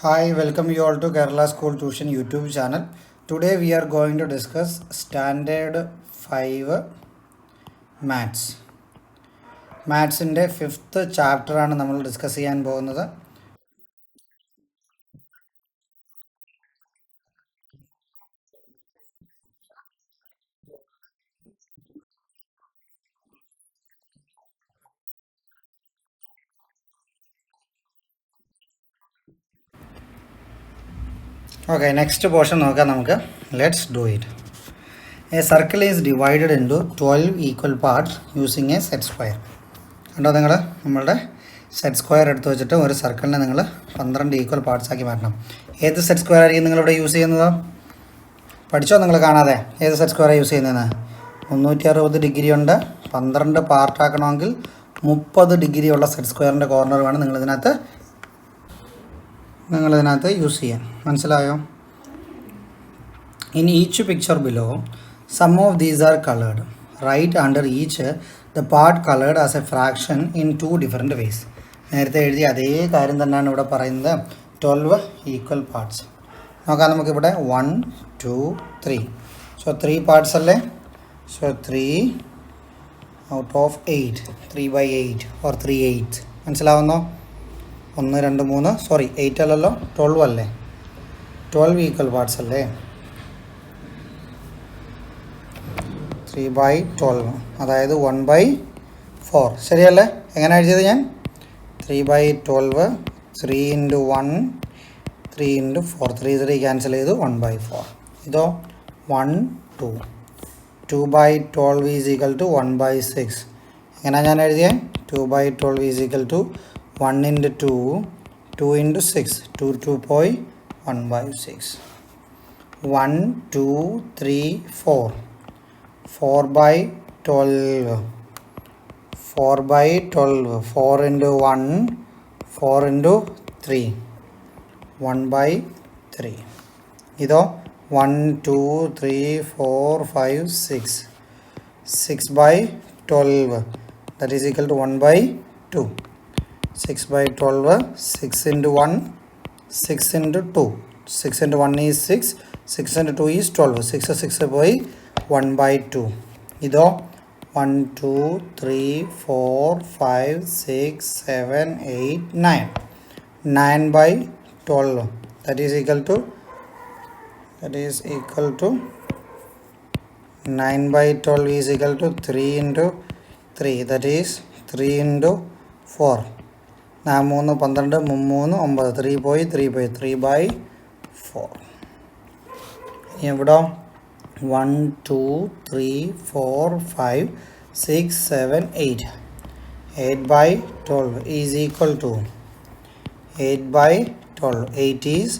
Hi, welcome you all to Kerala School Tuition YouTube channel. Today we are going to discuss Standard 5 Maths. മാത്സിൻ്റെ 5th ചാപ്റ്ററാണ് നമ്മൾ discuss ചെയ്യാൻ പോകുന്നത്. Okay, next portion നോക്കാം നമുക്ക്. Let's do it. A circle is divided into 12 equal parts using A set square. കണ്ടോ, നിങ്ങൾ നമ്മളുടെ set square എടുത്ത് വെച്ചിട്ട് ഒരു സർക്കിളിനെ നിങ്ങൾ 12 ഈക്വൽ പാർട്സ് ആക്കി മാറ്റണം. ഏത് സെറ്റ് സ്ക്വയർ ആയിരിക്കും നിങ്ങളിവിടെ യൂസ് ചെയ്യുന്നത്? പഠിച്ചോ നിങ്ങൾ കാണാതെ? ഏത് സെറ്റ് സ്ക്വയറാണ് യൂസ് ചെയ്യുന്നത്? 360 ഡിഗ്രി ഉണ്ട്. 12 പാർട്ടാക്കണമെങ്കിൽ 30 ഡിഗ്രി ഉള്ള സെറ്റ് സ്ക്വയറിൻ്റെ കോർണർ വേണം നിങ്ങളിതിനകത്ത് യൂസ് ചെയ്യാൻ. മനസ്സിലായോ? In each picture below some of these are coloured. Write under each the part coloured as a fraction in 2 different ways. നേരത്തെ എഴുതിയ അതേ കാര്യം തന്നെയാണ് ഇവിടെ പറയുന്നത്. 12 ഈക്വൽ പാർട്സ് നോക്കാം നമുക്കിവിടെ. 1 2 3. സോ 3 പാർട്സ് അല്ലേ? So 3 out of 8, 3/8 or 3/8. മനസ്സിലാവുന്നോ? 1 2 3 sorry 8 അല്ലല്ലോ, 12 അല്ലേ? 12 ഈക്വൽ പാർട്സ് അല്ലേ? 3/12, അതായത് 1/4. ശരിയല്ലേ? എങ്ങനെ എഴുതിയത് ഞാൻ? 3/12, 3 × 1, 3 × 4, 3 ക്യാൻസൽ ചെയ്തു, 1/4. ഇതോ 1 2. 2/12 ഈസ് ഈക്വൽ ടു 1/6. എങ്ങനെയാണ് ഞാൻ എഴുതിയത്? 2/12 ഈസ് ഈക്വൽ ടു 1 × 2, 2 × 6, 2 2 1/6. 1 2 3 4, 4/12, 4/12, 4 × 1, 4 × 3, 1/3. ഇതോ 1 2 3 4 5 6, 6/12, that is equal to 1/2. 6/12, 6 × 1, 6 × 2, 6 × 1 is 6, 6 × 2 is 12, 6 6 പോയി 1/2. ഇതോ 1 2 3 4 5 6 7 8 9, 9/12, that is equal to 9/12 is equal to 3 × 3, that is 3 × 4. 3 12 3 9, 3 പോയി 3/4. ഇവിടെ 1 2 3 4 5 6 7 8, 8/12 is equal to 8/12. 8 is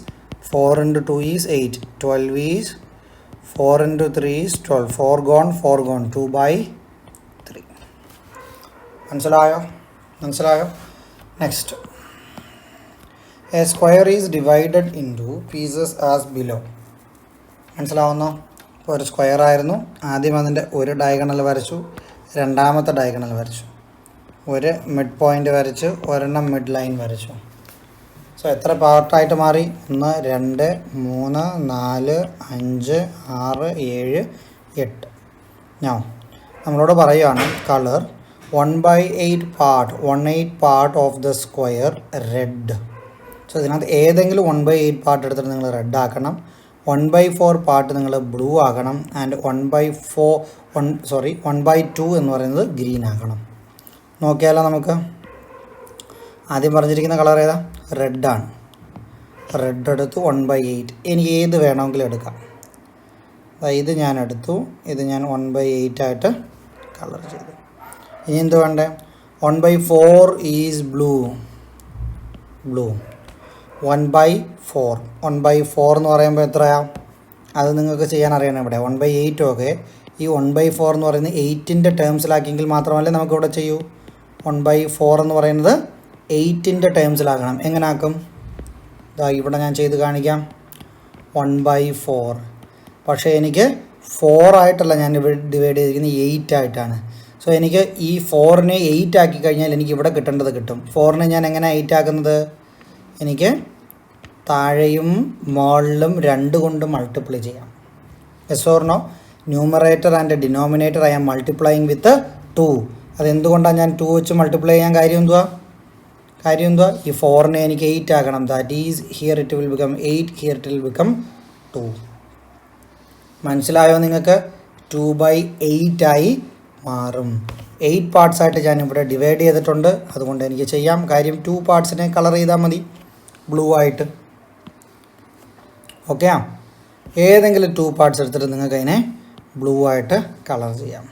4 × 2 is 8, 12 is 4 × 3 is 12, 4 gone 2/3. മനസ്സിലായോ? Next, a square is divided into pieces as below. മനസ്സിലാവുന്നോ? ഇപ്പോൾ ഒരു square ആയിരുന്നു. ആദ്യം അതിൻ്റെ ഒരു ഡയഗണൽ വരച്ചു, രണ്ടാമത്തെ ഡയഗണൽ വരച്ചു, ഒരു മിഡ് പോയിൻ്റ് വരച്ചു, ഒരെണ്ണം മിഡ് ലൈൻ വരച്ചു. സോ എത്ര പാർട്ടായിട്ട് മാറി? 1 2 3 4 5 6 7 8. ഞാൻ നമ്മളോട് പറയുകയാണ് colour 1/8 part of the square red. So ഇതിനകത്ത് ഏതെങ്കിലും 1/8 പാർട്ട് എടുത്തിട്ട് നിങ്ങൾ റെഡ് ആക്കണം. 1/4 പാർട്ട് നിങ്ങൾ ബ്ലൂ ആക്കണം. ആൻഡ് 1/2 എന്ന് പറയുന്നത് ഗ്രീൻ ആക്കണം. നോക്കിയാലോ നമുക്ക്. ആദ്യം പറഞ്ഞിരിക്കുന്ന കളർ ഏതാ? റെഡാണ്. റെഡ് എടുത്തു 1/8. എനിക്ക് ഏത് വേണമെങ്കിലും എടുക്കാം. ഇത് ഞാൻ എടുത്തു, ഇത് ഞാൻ 1/8 ആയിട്ട് കളർ ചെയ്തു. ഇനി എന്ത് വേണ്ടേ? 1/4 ഈസ് ബ്ലൂ. 1/4 എന്ന് പറയുമ്പോൾ എത്രയാണ്? അത് നിങ്ങൾക്ക് ചെയ്യാൻ അറിയണം. ഇവിടെ 1/8 ഒക്കെ ഈ 1/4 എന്ന് പറയുന്നത് 8ൻ്റെ ടേംസിലാക്കിയെങ്കിൽ മാത്രമല്ലേ നമുക്കിവിടെ ചെയ്യൂ. 1/4 എന്ന് പറയുന്നത് 8ൻ്റെ ടേംസിലാക്കണം. എങ്ങനെ ആക്കും? ഇവിടെ ഞാൻ ചെയ്ത് കാണിക്കാം. 1/4, പക്ഷേ എനിക്ക് 4 ആയിട്ടല്ല ഞാൻ ഇവിടെ ഡിവൈഡ് ചെയ്തിരിക്കുന്നത്, 8 ആയിട്ടാണ്. സോ എനിക്ക് ഈ 4നെ 8 ആക്കി കഴിഞ്ഞാൽ എനിക്ക് ഇവിടെ കിട്ടേണ്ടത് കിട്ടും. 4നെ ഞാൻ എങ്ങനെ 8 ആക്കുന്നത്? എനിക്ക് താഴെയും മുകളിലും 2 കൊണ്ട് മൾട്ടിപ്ലൈ ചെയ്യാം. Yes or no? Numerator and denominator I am multiplying with 2. അതെന്തുകൊണ്ടാണ് ഞാൻ 2 വെച്ച് മൾട്ടിപ്ലൈ ചെയ്യാൻ കാര്യം എന്തുവാ? ഈ 4നെ എനിക്ക് 8 ആക്കണം. That is here it will become 8, here it will become 2. മനസ്സിലായോ നിങ്ങൾക്ക്? 2/8 ആയി മാറും. 8 പാർട്സായിട്ട് ഞാൻ ഇവിടെ ഡിവൈഡ് ചെയ്തിട്ടുണ്ട്. അതുകൊണ്ട് എനിക്ക് ചെയ്യാം. കാര്യം 2 പാർട്സിനെ കളർ ചെയ്താൽ മതി ബ്ലൂ ആയിട്ട്. ഓക്കെ, ഏതെങ്കിലും 2 പാർട്സ് എടുത്തിട്ട് നിങ്ങൾക്ക് അതിനെ ബ്ലൂ ആയിട്ട് കളർ ചെയ്യാം.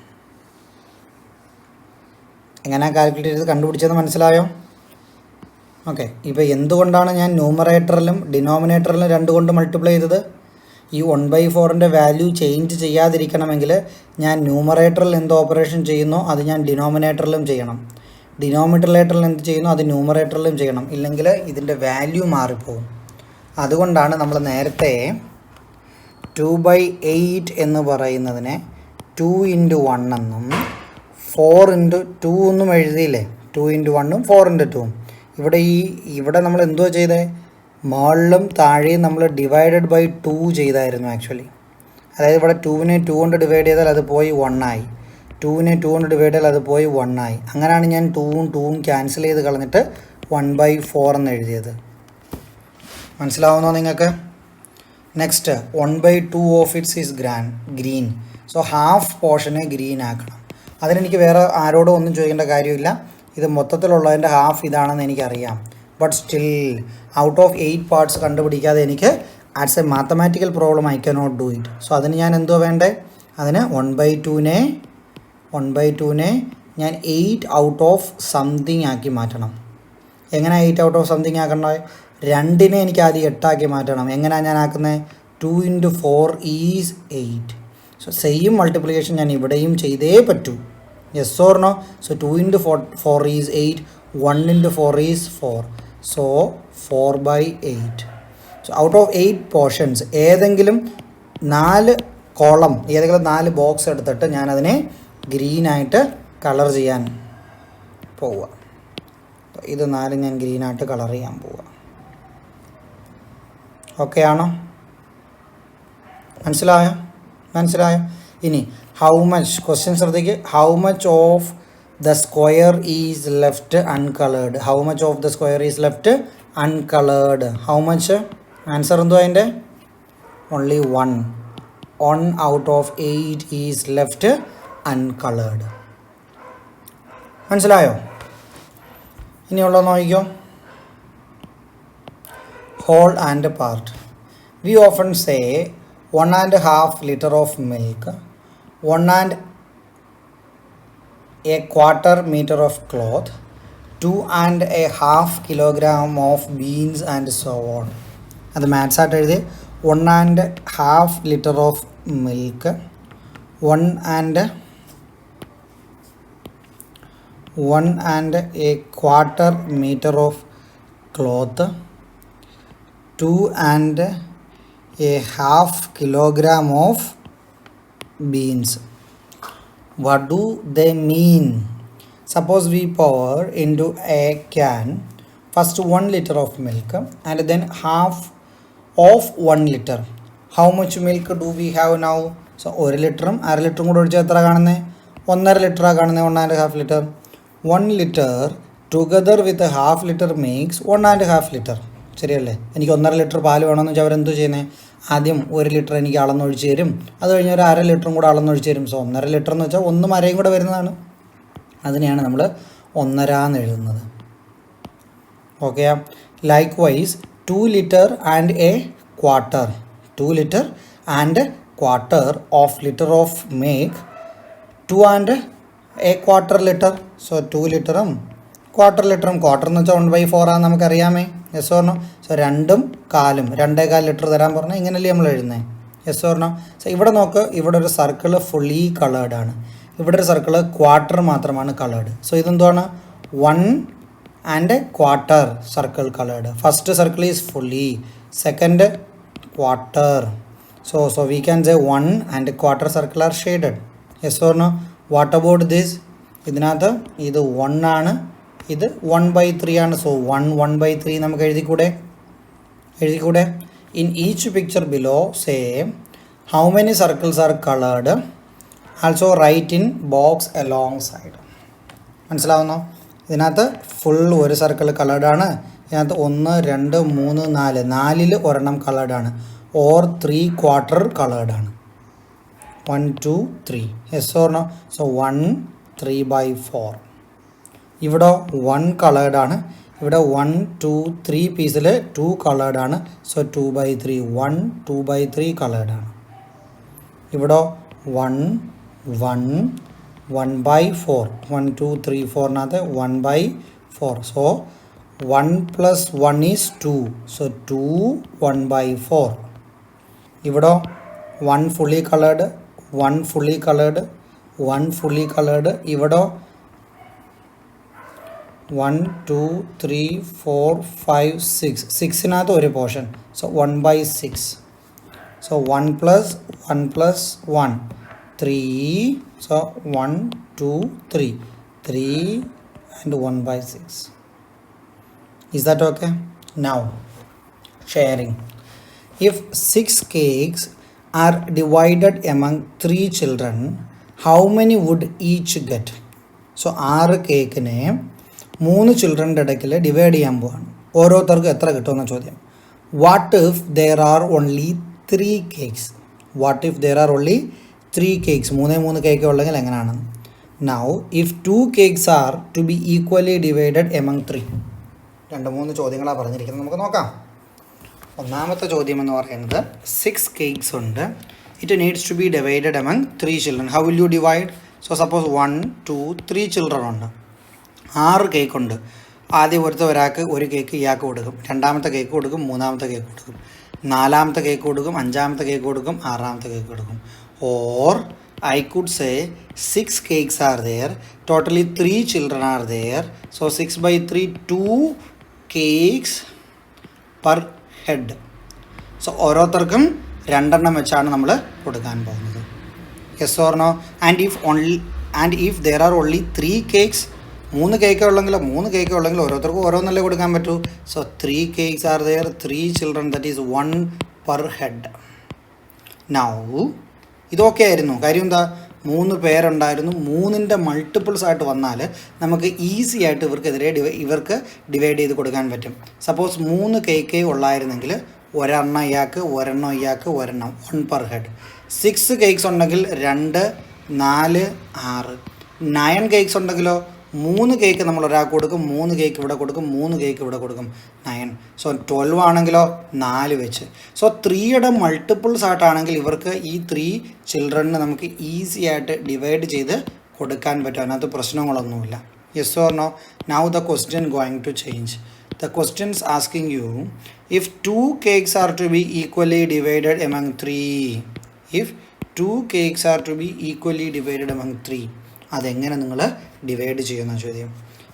എങ്ങനെയാണ് കാൽക്കുലേറ്റ് ചെയ്ത് കണ്ടുപിടിച്ചത് മനസ്സിലായോ? ഓക്കെ, ഇപ്പോൾ എന്തുകൊണ്ടാണ് ഞാൻ ന്യൂമറേറ്ററിലും ഡിനോമിനേറ്ററിലും 2 കൊണ്ട് മൾട്ടിപ്ലൈ ചെയ്തത്? ഈ 1/4ൻ്റെ വാല്യൂ ചേഞ്ച് ചെയ്യാതിരിക്കണമെങ്കിൽ ഞാൻ ന്യൂമറേറ്ററിൽ എന്ത് ഓപ്പറേഷൻ ചെയ്യുന്നോ അത് ഞാൻ ഡിനോമിനേറ്ററിലും ചെയ്യണം. ഡിനോമിനേറ്ററിൽ എന്ത് ചെയ്യുന്നോ അത് ന്യൂമറേറ്ററിലും ചെയ്യണം. ഇല്ലെങ്കിൽ ഇതിൻ്റെ വാല്യൂ മാറിപ്പോകും. അതുകൊണ്ടാണ് നമ്മൾ നേരത്തെ 2/8 എന്ന് പറയുന്നതിനെ 2 × 1 എന്നും 4 × 2 എന്നും എഴുതിയില്ലേ? 2 × 1ഉം 4 × 2ഉം. ഇവിടെ നമ്മൾ എന്തുവാ ചെയ്തേ? മുകളിലും താഴെയും നമ്മൾ ഡിവൈഡഡ് ബൈ 2 ചെയ്തായിരുന്നു ആക്ച്വലി. അതായത് ഇവിടെ 2നെ 2 കൊണ്ട് ഡിവൈഡ് ചെയ്താൽ അത് പോയി 1 ആയി. 2നെ 2 കൊണ്ട് ഡിവൈഡ് ചെയ്താൽ അത് പോയി 1 ആയി. അങ്ങനെയാണ് ഞാൻ 2ഉം 2ഉം ക്യാൻസൽ ചെയ്ത് കളഞ്ഞിട്ട് 1/4 എന്ന് എഴുതിയത്. മനസ്സിലാവുന്നോ നിങ്ങൾക്ക്? Next 1/2 of its is green. So half പോർഷനെ ഗ്രീൻ ആക്കണം. അതിനെനിക്ക് വേറെ ആരോടും ഒന്നും ചോദിക്കേണ്ട കാര്യമില്ല. ഇത് മൊത്തത്തിലുള്ളതിൻ്റെ ഹാഫ് ഇതാണെന്ന് എനിക്കറിയാം. But still out of 8 parts കണ്ടുപിടിക്കാതെ എനിക്ക് it's a mathematical problem I cannot do it. So അതിന് ഞാൻ എന്തുവാ വേണ്ടേ? അതിന് 1/2നെ ഞാൻ 8 ഔട്ട് ഓഫ് സംതിങ് ആക്കി മാറ്റണം. എങ്ങനെ 8 ഔട്ട് ഓഫ് സംതിങ് ആക്കണ്ടേ? 2നെ എനിക്ക് ആദ്യം 8 ആക്കി മാറ്റണം. എങ്ങനെയാണ് ഞാൻ ആക്കുന്നത്? 2 × 4 ഈസ് 8. സോ സെയിം മൾട്ടിപ്ലിക്കേഷൻ ഞാൻ ഇവിടെയും ചെയ്തേ പറ്റൂ. Yes or no? So 2 × 4 is 8, 1 × 4 is 4. So 4/8. So out of 8 portions ഏതെങ്കിലും 4 കോളം, ഏതെങ്കിലും 4 ബോക്സ് എടുത്തിട്ട് ഞാനതിനെ ഗ്രീനായിട്ട് കളർ ചെയ്യാൻ പോവുക. ഇത് 4 ഞാൻ ഗ്രീനായിട്ട് കളർ ചെയ്യാൻ പോവുക. ഓക്കെ ആണോ? മനസ്സിലായോ? ഇനി ഹൗ മച്ച് ക്വസ്റ്റ്യൻ ശ്രദ്ധിക്കുക. How much of the square is left uncoloured? How much of the square is left uncoloured? How much? Answer എന്തോ അതിൻ്റെ? Only 1. 1 out of 8 is left uncoloured. മനസ്സിലായോ? ഇനിയുള്ളത് നോക്കിക്കോ. Whole and part. We often say 1.5 liter of milk, 1.25 meter of cloth, 2.5 kilogram of beans and so on. അത് maths ആയിട്ട് എഴുതി. 1.5 liter of milk, 1.25 meter of cloth, 2.5 kilogram of beans. What do they mean? Suppose we pour into a can first 1 liter of milk and then half of 1 liter. How much milk do we have now? So 1 ലിറ്ററും 1/2 ലിറ്ററും കൂടെ ഒഴിച്ചാൽ എത്ര കാണുന്നത്? 1.5 ലിറ്ററാണ് കാണുന്നത്. 1.5 litre. 1 liter together with a half liter makes 1.5 liter. ശരിയല്ലേ? എനിക്ക് 1.5 litre പാൽ വേണമെന്ന് വെച്ചാൽ അവരെന്തോ ചെയ്യുന്നത്? ആദ്യം 1 ലിറ്റർ എനിക്ക് അളന്നൊഴിച്ച് തരും. അത് കഴിഞ്ഞ് ഒരു 1/2 ലിറ്ററും കൂടെ അളന്നൊഴിച്ച് തരും. സോ 1.5 ലിറ്റർ എന്ന് വെച്ചാൽ 1 അരയും കൂടെ വരുന്നതാണ്. അതിനെയാണ് നമ്മൾ 1.5 എന്ന് എഴുതുന്നത്. Okay. Likewise 2 liter and a quarter. 2 liter and a quarter of liter of make 2.25 liter. So 2 ലിറ്ററും 1/4 ലിറ്ററും, ക്വാർട്ടർ എന്ന് വെച്ചാൽ 1/4 ആണെന്ന് നമുക്കറിയാമേ. Yes or no? സോ 2.25 2.25 ലിറ്റർ തരാൻ പറഞ്ഞാൽ ഇങ്ങനെയല്ലേ നമ്മൾ എഴുതുന്നത്? Yes or no? സോ ഇവിടെ നോക്ക്, ഇവിടെ ഒരു സർക്കിൾ ഫുള്ളി കളേർഡ് ആണ്. ഇവിടെ ഒരു സർക്കിൾ ക്വാർട്ടർ മാത്രമാണ് കളേർഡ്. സോ ഇതെന്താണ്? 1.25 circle coloured. First circle is fully, second quarter. So we can say 1.25 circle are shaded. Yes or no? What about this? ഇതിനകത്ത് ഇത് 1 ആണ്, ഇത് 1/3 ആണ്. സോ 1/3 നമുക്ക് എഴുതിക്കൂടെ? എഴുതിക്കൂടെ? In each picture below say how many circles are coloured, also write in box along side. മനസ്സിലാവുന്നോ? ഇതിനകത്ത് ഫുൾ ഒരു സർക്കിൾ കളേർഡാണ്, ഇതിനകത്ത് 1 2 3 4 4-ൽ ഒരെണ്ണം കളേർഡാണ്, ഓർ 3/4 കളേർഡാണ്. 1 2 3 യെസ് ഓർ നോ? സോ 1 3/4. ഇവിടെ 1 കളേർഡാണ്, ഇവിടെ 1 2 3 പീസിൽ 2 കളേർഡാണ്, സോ 2/3. 1 2/3 കളേർഡാണ്. ഇവിടെ 1 1 1/4. 1 2 3 4-നകത്ത് 1/4. So 1 + 1 is 2. സോ 2 1/4. ഇവിടെ 1 fully coloured, 1 fully coloured, 1 fully coloured. ഇവിടെ 1 2 3 4 5 6 6-നകത്ത് ഒരു portion, so 1/6. So 1 + 1 + 1 3. So 1 2 3 3 and 1/6. Is that okay? Now sharing. If 6 cakes are divided among 3 children, how many would each get? So 6 കേക്കിനെ 3 ചിൽഡ്രൻ്റെ ഇടയ്ക്കിൽ divide ചെയ്യാൻ പോവാണ്. ഓരോരുത്തർക്കും എത്ര കിട്ടുമെന്ന ചോദ്യം. What if there are only 3 cakes? What if there are only 3 cakes? 3 cake ഉള്ളെങ്കിൽ എങ്ങനെയാണ്? Now if 2 cakes are to be equally divided among 3. 2-3 ചോദ്യങ്ങളാണ് പറഞ്ഞിരിക്കുന്നത്, നമുക്ക് നോക്കാം. ഒന്നാമത്തെ ചോദ്യം എന്ന് പറയുന്നത് 6 കേക്ക്സ് ഉണ്ട്, it needs to be divided among 3 children. How will you divide? So suppose 1 2 3 children ഉണ്ട്, 6 കേക്ക് ഉണ്ട്. ആദ്യം ഒരാൾക്ക് ഒരു കേക്ക് ഇയാൾക്ക് കൊടുക്കും, രണ്ടാമത്തെ കേക്ക് കൊടുക്കും, മൂന്നാമത്തെ കേക്ക് കൊടുക്കും, നാലാമത്തെ കേക്ക് കൊടുക്കും, അഞ്ചാമത്തെ കേക്ക് കൊടുക്കും, ആറാമത്തെ കേക്ക് കൊടുക്കും. Or I could say 6 cakes are there, totally 3 children are there, so 6/3 2 cakes per head. So ഓരോരുത്തർക്കും 2 വെച്ചാണ് നമ്മൾ കൊടുക്കാൻ പോകുന്നത്. Yes or no? And if there are only 3 cakes, 3 cake ഉള്ളെങ്കിൽ ഓരോരുത്തർക്കും ഓരോന്നല്ലേ കൊടുക്കാൻ പറ്റൂ. So 3 cakes are there, 3 children, that is 1 per head. Now ഇതൊക്കെ ആയിരുന്നു കാര്യം. എന്താ? 3 പേരുണ്ടായിരുന്നു, 3ൻ്റെ മൾട്ടിപ്പിൾസ് ആയിട്ട് വന്നാൽ നമുക്ക് ഈസി ആയിട്ട് ഇവർക്ക് ഡിവൈഡ് ചെയ്ത് കൊടുക്കാൻ പറ്റും. സപ്പോസ് 3 കേക്കേ ഉള്ളായിരുന്നെങ്കിൽ ഒരെണ്ണം ഇയാൾക്ക്, ഒരെണ്ണം ഇയാൾക്ക്, ഒരെണ്ണം 1 per head. 6 കേക്ക്സ് ഉണ്ടെങ്കിൽ 2 4 6. 9 കേക്ക്സ് ഉണ്ടെങ്കിലോ 3 കേക്ക് നമ്മൾ ഒരാൾക്ക് കൊടുക്കും, 3 കേക്ക് ഇവിടെ കൊടുക്കും, 3 കേക്ക് ഇവിടെ കൊടുക്കും, 9. സോ 12 ആണെങ്കിലോ 4 വെച്ച്. സോ 3യുടെ മൾട്ടിപ്പിൾസ് ആയിട്ടാണെങ്കിൽ ഇവർക്ക് ഈ 3 ചിൽഡ്രന് നമുക്ക് ഈസി ആയിട്ട് ഡിവൈഡ് ചെയ്ത് കൊടുക്കാൻ പറ്റും, അതിനകത്ത് പ്രശ്നങ്ങളൊന്നുമില്ല. Yes or no? Now the question going to change. The questions asking you if 2 cakes are to be equally divided among 3. If 2 cakes are to be equally divided among 3, അതെങ്ങനെ നിങ്ങൾ divide ചെയ്യുന്ന ചോദ്യം.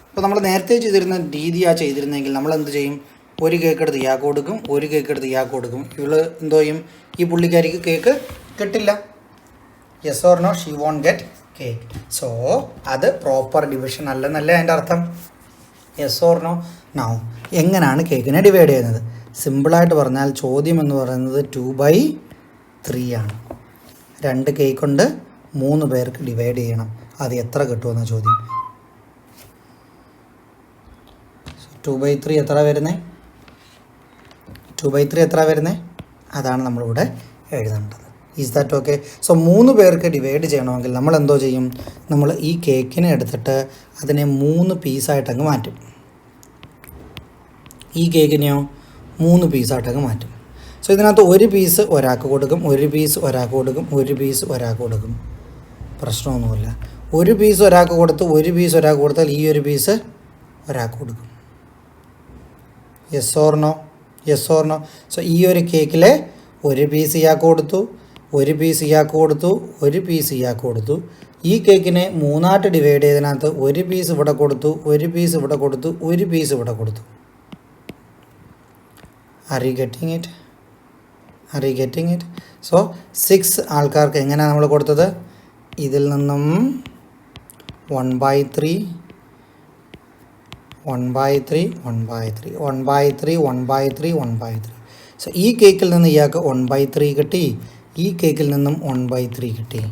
അപ്പോൾ നമ്മൾ നേരത്തെ ചെയ്തിരുന്ന രീതിയാണ് ചെയ്തിരുന്നെങ്കിൽ നമ്മൾ എന്ത് ചെയ്യും? ഒരു കേക്ക് എടുത്ത് ഇയാൾക്ക് കൊടുക്കും, ഒരു കേക്ക് എടുത്ത് ഇയാൾക്ക് കൊടുക്കും. ഇവള് എന്തോ ചെയ്യും? ഈ പുള്ളിക്കാരിക്ക് കേക്ക് കിട്ടില്ല. Yes or no? She won't get cake. So അത് പ്രോപ്പർ ഡിവിഷൻ അല്ലെന്നല്ലേ അതിൻ്റെ അർത്ഥം. Yes or no? നൗ എങ്ങനെയാണ് കേക്കിനെ ഡിവൈഡ് ചെയ്യുന്നത്? സിമ്പിളായിട്ട് പറഞ്ഞാൽ ചോദ്യം എന്ന് പറയുന്നത് 2/3 ആണ്. 2 കേക്ക് കൊണ്ട് 3 പേർക്ക് ഡിവൈഡ് ചെയ്യണം, അത് എത്ര കിട്ടുമെന്ന ചോദ്യം. 2/3 എത്ര വരുന്നത്? 2/3 എത്ര വരുന്നത്? അതാണ് നമ്മളിവിടെ എഴുതേണ്ടത്. Is that okay? സോ 3 പേർക്ക് ഡിവൈഡ് ചെയ്യണമെങ്കിൽ നമ്മൾ എന്തോ ചെയ്യും? നമ്മൾ ഈ കേക്കിനെ എടുത്തിട്ട് അതിനെ 3 പീസായിട്ടങ്ങ് മാറ്റും. ഈ കേക്കിനെയോ 3 പീസായിട്ടങ്ങ് മാറ്റും. സോ ഇതിനകത്ത് ഒരു പീസ് ഒരാൾക്ക് കൊടുക്കും, ഒരു പീസ് ഒരാൾക്ക് കൊടുക്കും, ഒരു പീസ് ഒരാൾക്ക് കൊടുക്കും, പ്രശ്നമൊന്നുമില്ല. ഒരു പീസ് ഒരാൾക്ക് കൊടുത്ത് ഒരു പീസ് ഒരാൾക്ക് കൊടുത്താൽ ഈ ഒരു പീസ് ഒരാൾക്ക് കൊടുക്കും. Yes or no? Yes or no? So ഈ ഒരു കേക്കിലെ ഒരു പീസ് ഇയാൾക്ക് കൊടുത്തു, ഒരു പീസ് ഇയാൾക്ക് കൊടുത്തു, ഒരു പീസ് ഇയാൾക്ക് കൊടുത്തു. ഈ കേക്കിനെ 3ആയിട്ട് ഡിവൈഡ് ചെയ്തതിനകത്ത് ഒരു പീസ് ഇവിടെ കൊടുത്തു, ഒരു പീസ് ഇവിടെ കൊടുത്തു, ഒരു പീസ് ഇവിടെ കൊടുത്തു. R you getting it? R you getting it? So 6 ആൾക്കാർക്ക് എങ്ങനെയാണ് നമ്മൾ കൊടുത്തത്? ഇതിൽ നിന്നും 1/3 1/3 1/3 1/3 1/3 1/3 സോ ഈ കേക്കിൽ നിന്ന് ഇയാൾക്ക് 1/3 കിട്ടി, ഈ കേക്കിൽ നിന്നും 1/3 കിട്ടി,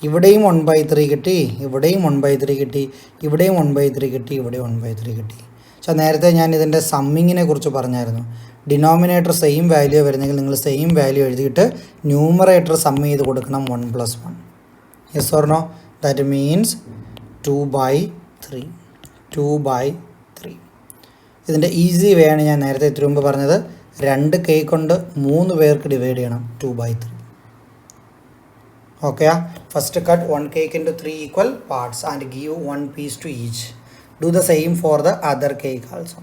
ഇവിടെയും 1/3 കിട്ടി, ഇവിടെയും 1/3 കിട്ടി, ഇവിടെയും 1/3 കിട്ടി, ഇവിടെ 1/3 കിട്ടി. സോ നേരത്തെ ഞാൻ ഇതിൻ്റെ സമ്മിങ്ങിനെ കുറിച്ച് പറഞ്ഞായിരുന്നു. ഡിനോമിനേറ്റർ സെയിം വാല്യൂ വരുന്നെങ്കിൽ നിങ്ങൾ സെയിം വാല്യൂ എഴുതിയിട്ട് ന്യൂമറേറ്റർ സം ചെയ്ത് കൊടുക്കണം 1 + 1. Yes or no? That means 2/3. 2/3. ഇതിൻ്റെ ഈസി വേ ആണ് ഞാൻ നേരത്തെ ഇത്തിരി മുമ്പ് പറഞ്ഞത്. 2 കേക്ക് കൊണ്ട് 3 പേർക്ക് ഡിവൈഡ് ചെയ്യണം 2/3. Okay, first cut 1 cake into 3 equal parts and give 1 piece to each. Do the same for the other cake also.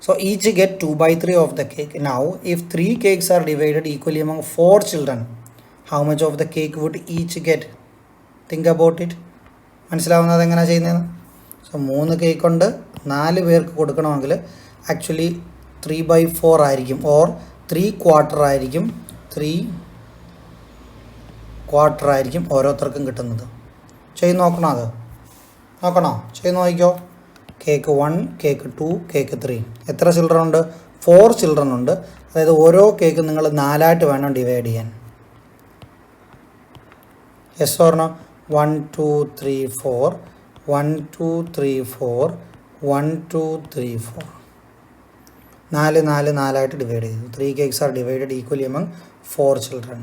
So each get 2/3 of the cake. Now if 3 cakes are divided equally among 4 children, how much of the cake would each get? Think about it. മനസ്സിലാവുന്നത് എങ്ങനെയാണ് ചെയ്യുന്നത്? So 3 cake കൊണ്ട് 4 പേർക്ക് കൊടുക്കണമെങ്കിൽ actually 3/4 ആയിരിക്കും, or 3/4 ആയിരിക്കും. 3/4 ആയിരിക്കും ഓരോരുത്തർക്കും കിട്ടുന്നത്. ചെയ്ത് നോക്കണോ? അത് നോക്കണോ? ചെയ്ത് നോക്കിക്കോ. Cake 1, cake 2, cake 3. എത്ര ചിൽഡ്രൻ ഉണ്ട്? 4 ചിൽഡ്രൻ ഉണ്ട്. അതായത് ഓരോ കേക്ക് നിങ്ങൾ 4ആയിട്ട് വേണം ഡിവൈഡ് ചെയ്യാൻ. Yes or no? 1 2 3 4, 1 2 3 4, 1 2 3 4. 4 4 4ആയിട്ട് ഡിവൈഡ് ചെയ്തു. 3 cakes are divided equally among 4 children.